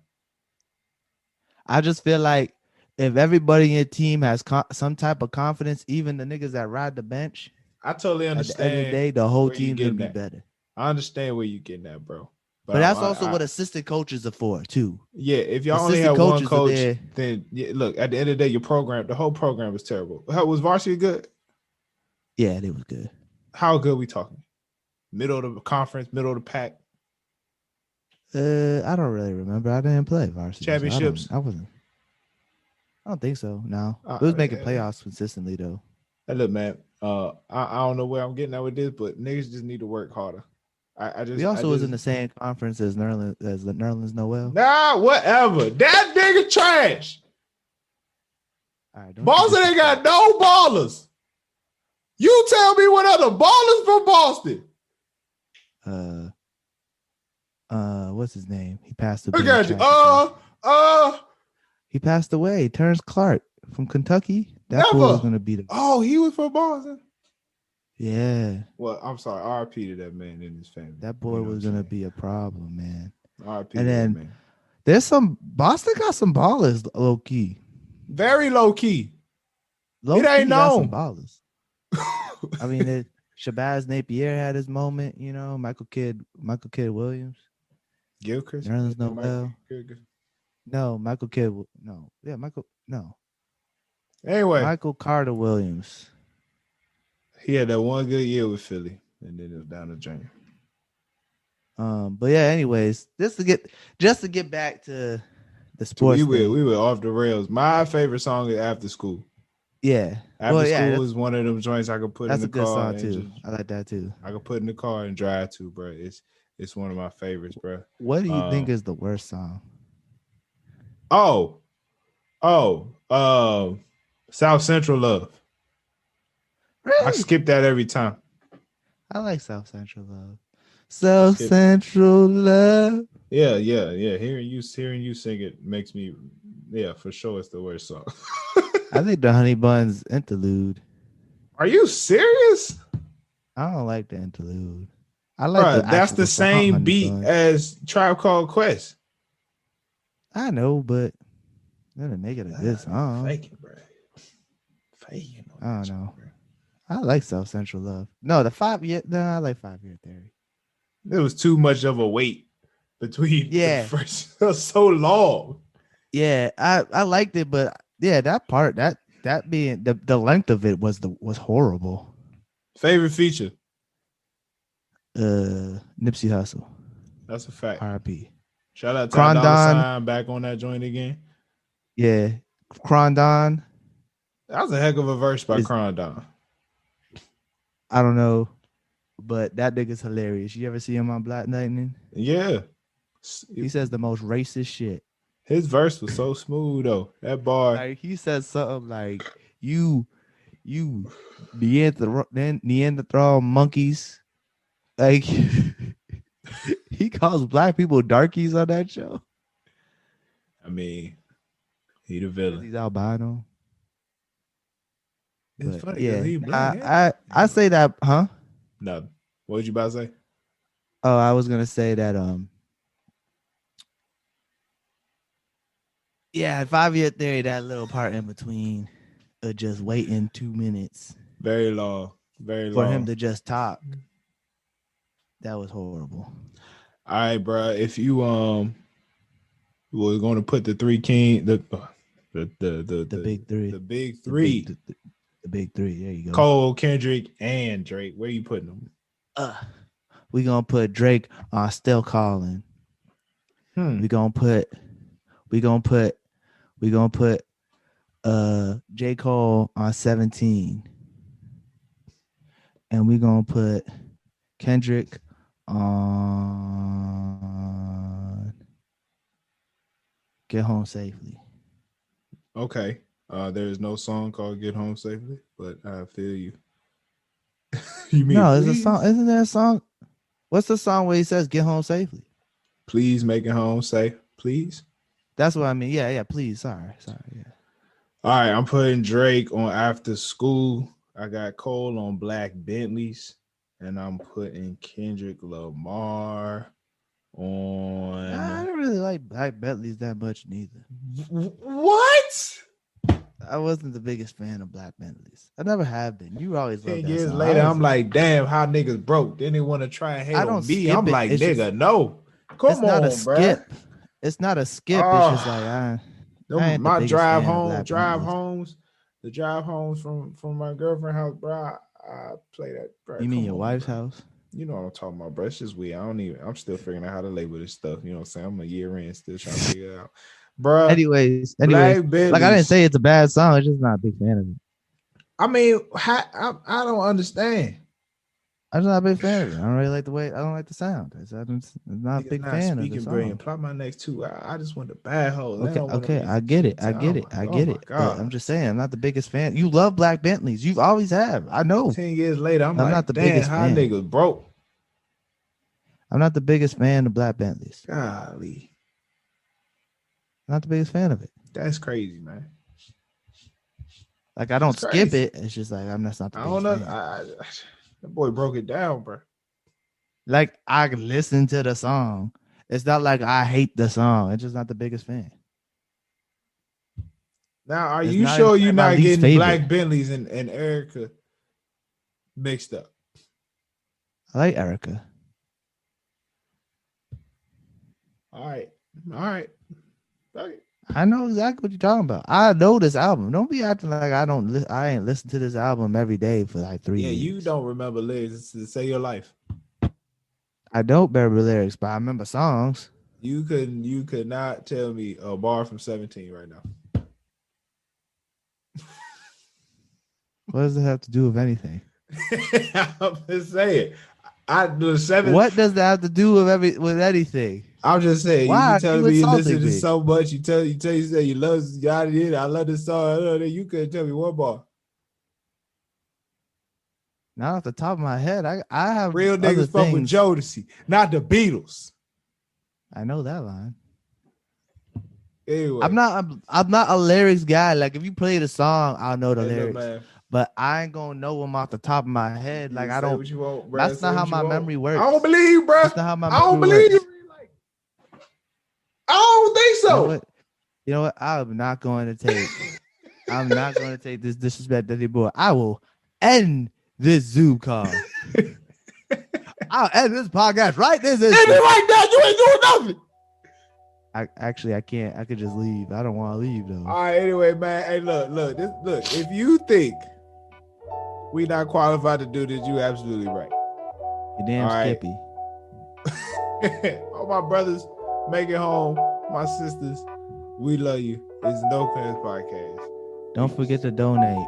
Speaker 2: I just feel like if everybody in your team has some type of confidence, even the niggas that ride the bench,
Speaker 1: I totally understand.
Speaker 2: At the end of the day, the whole team's gonna be better.
Speaker 1: I understand where you're getting at, bro.
Speaker 2: But that's also what assistant coaches are for, too.
Speaker 1: Yeah, if y'all only have one coach, then look, at the end of the day, the whole program was terrible. Was varsity good?
Speaker 2: Yeah, it was good.
Speaker 1: How good we talking? Middle of the conference, middle of the pack?
Speaker 2: I don't really remember. I didn't play varsity.
Speaker 1: Championships?
Speaker 2: So I don't think so. No. It was making playoffs consistently, though.
Speaker 1: Hey, look, man, I don't know where I'm getting at with this, but niggas just need to work harder.
Speaker 2: We also was in the same conference as Nerlens Noel.
Speaker 1: Nah, whatever. That nigga trash. All right, Boston ain't got no ballers. You tell me what other ballers from Boston.
Speaker 2: What's his name? He passed away.
Speaker 1: I got you.
Speaker 2: He passed away. Terrence Clark from Kentucky. That boy was gonna be
Speaker 1: he was from Boston.
Speaker 2: Yeah.
Speaker 1: Well, I'm sorry. RIP to that man and his family.
Speaker 2: That boy was gonna be a problem, man.
Speaker 1: RIP
Speaker 2: and then,
Speaker 1: man.
Speaker 2: There's some Boston got some ballers low key.
Speaker 1: Very low key.
Speaker 2: Low
Speaker 1: it ain't
Speaker 2: key got some
Speaker 1: known.
Speaker 2: ballers. I mean, Shabazz Napier had his moment. Michael Kidd Williams.
Speaker 1: Gilchrist.
Speaker 2: Nerlens Noel. No, Michael Kidd. No, yeah, Michael. No.
Speaker 1: Anyway,
Speaker 2: Michael Carter Williams.
Speaker 1: He had that one good year with Philly, and then it was down the drain.
Speaker 2: But yeah, anyways, just to get back to the sports
Speaker 1: thing. We were off the rails. My favorite song is After School.
Speaker 2: Yeah.
Speaker 1: After School is one of them joints I could put in the car.
Speaker 2: That's a good song too. I like that too.
Speaker 1: I could put in the car and drive to, bro. It's one of my favorites, bro.
Speaker 2: What do you think is the worst song?
Speaker 1: South Central Love. Really? I skip that every time.
Speaker 2: I like South Central Love. South Central Love.
Speaker 1: Yeah. Hearing you sing it makes me, for sure it's the worst song.
Speaker 2: I think the Honey Buns interlude.
Speaker 1: Are you serious?
Speaker 2: I don't like the interlude. I like
Speaker 1: that's the same beat as Tribe Called Quest.
Speaker 2: I know, but that didn't make it a good song.
Speaker 1: Faking, bro. Faking.
Speaker 2: I don't know. I like South Central Love. No, the 5 year. No, I like 5 Year Theory.
Speaker 1: There was too much of a wait between the first so long.
Speaker 2: Yeah, I liked it, but that part that being the length of it was horrible.
Speaker 1: Favorite feature?
Speaker 2: Nipsey Hussle.
Speaker 1: That's a fact.
Speaker 2: R.I.P.
Speaker 1: Shout out to Crondon back on that joint again.
Speaker 2: Yeah, Crondon.
Speaker 1: That was a heck of a verse by Crondon.
Speaker 2: I don't know, but that nigga's hilarious. You ever see him on Black Lightning?
Speaker 1: Yeah.
Speaker 2: He says the most racist shit.
Speaker 1: His verse was so smooth though. That bar.
Speaker 2: Like he says something like you Neanderthal monkeys. Like he calls black people darkies on that show.
Speaker 1: I mean, he the villain.
Speaker 2: He's albino.
Speaker 1: It's funny because he black.
Speaker 2: I say that, huh?
Speaker 1: No. What was you about to say?
Speaker 2: Oh, I was gonna say that 5 Year Theory, that little part in between just waiting 2 minutes.
Speaker 1: Very long.
Speaker 2: For him to just talk. That was horrible.
Speaker 1: All right, bro. If you we're going to put the three king the
Speaker 2: big three.
Speaker 1: The big three.
Speaker 2: The big three. There you go.
Speaker 1: Cole, Kendrick, and Drake. Where are you putting them?
Speaker 2: We're gonna put Drake on Still Calling. We're gonna put J. Cole on 17. And we're gonna put Kendrick on Get Home Safely.
Speaker 1: Okay. There is no song called Get Home Safely, but I feel you.
Speaker 2: You mean no, there's a song. Isn't there a song? What's the song where he says Get Home Safely?
Speaker 1: Please make it home safe, please.
Speaker 2: That's what I mean. Yeah, please. Sorry. Yeah.
Speaker 1: All right, I'm putting Drake on After School. I got Cole on Black Bentleys, and I'm putting Kendrick Lamar on.
Speaker 2: I don't really like Black Bentleys that much neither.
Speaker 1: What?
Speaker 2: I wasn't the biggest fan of Black Bentleys. I never have been. You always loved
Speaker 1: 10
Speaker 2: that
Speaker 1: years
Speaker 2: song.
Speaker 1: later, I'm like, damn, how niggas broke. Then they want to try and hate on me. I'm like, nigga, just, no. Come on, bro.
Speaker 2: Skip. It's not a skip. It's just like
Speaker 1: my drive homes, the drive homes from my girlfriend's house, bro. I play that. Bro.
Speaker 2: You mean your wife's house?
Speaker 1: You know what I'm talking about, bro. It's just weird. I'm still figuring out how to label this stuff. You know what I'm saying? I'm a year in, still trying to figure it out. Bro.
Speaker 2: Anyways, like I didn't say it's a bad song. I'm just not a big fan of it.
Speaker 1: I mean, I don't understand.
Speaker 2: I'm just not a big fan of it. I don't really like the way. I don't like the sound. I'm not a big fan of the song.
Speaker 1: Plot my next two. I just want the bad hole.
Speaker 2: Okay, I get it. I get it. But I'm just saying, I'm not the biggest fan. You love Black Bentleys. You've always have. I know.
Speaker 1: 10 years later, I'm like, not the biggest fan. Niggas broke.
Speaker 2: I'm not the biggest fan of Black Bentleys.
Speaker 1: Golly.
Speaker 2: Not the biggest fan of it.
Speaker 1: That's crazy, man.
Speaker 2: Like I don't skip it. It's just like I'm not the biggest fan.
Speaker 1: That boy broke it down, bro.
Speaker 2: Like I listened to the song It's not like I hate the song. It's just not the biggest fan.
Speaker 1: Now, are you sure you're not getting favorite. Black Bentleys and Erica mixed up?
Speaker 2: I like Erica.
Speaker 1: All right. Okay.
Speaker 2: I know exactly what you're talking about. I know this album. Don't be acting like I don't. I ain't listened to this album every day for like 3 years.
Speaker 1: Yeah, you don't remember lyrics to Say Your Life.
Speaker 2: I don't remember lyrics, but I remember songs.
Speaker 1: You could not tell me a bar from 17 right now.
Speaker 2: What does it have to do with anything?
Speaker 1: I'm just saying.
Speaker 2: What does that have to do with anything?
Speaker 1: I'm just saying. Why? You telling me you listen to so much. You say you love Yachty. I love this song. You couldn't tell me one bar.
Speaker 2: Not off the top of my head. I have
Speaker 1: real niggas fuck with Jodeci, not the Beatles.
Speaker 2: I know that line.
Speaker 1: Anyway,
Speaker 2: I'm not a lyrics guy. Like if you play the song, I'll know the lyrics. But I ain't gonna know them off the top of my head. Like I don't. What you want, bro. That's not how my memory works.
Speaker 1: I don't believe you, bro. That's not how my memory works. I don't believe you. I don't think so.
Speaker 2: You know what? I'm not going to take this disrespect anymore. I will end this Zoom call. I'll end this podcast right this instant.
Speaker 1: End it right now. You ain't doing
Speaker 2: nothing. I can't. I could just leave. I don't want to leave though.
Speaker 1: All right. Anyway, man. Hey, look. If you think we not qualified to do this, you absolutely right.
Speaker 2: You're damn Skippy.
Speaker 1: All my brothers, make it home. My sisters, we love you. It's No Plans Podcast.
Speaker 2: Don't forget to donate.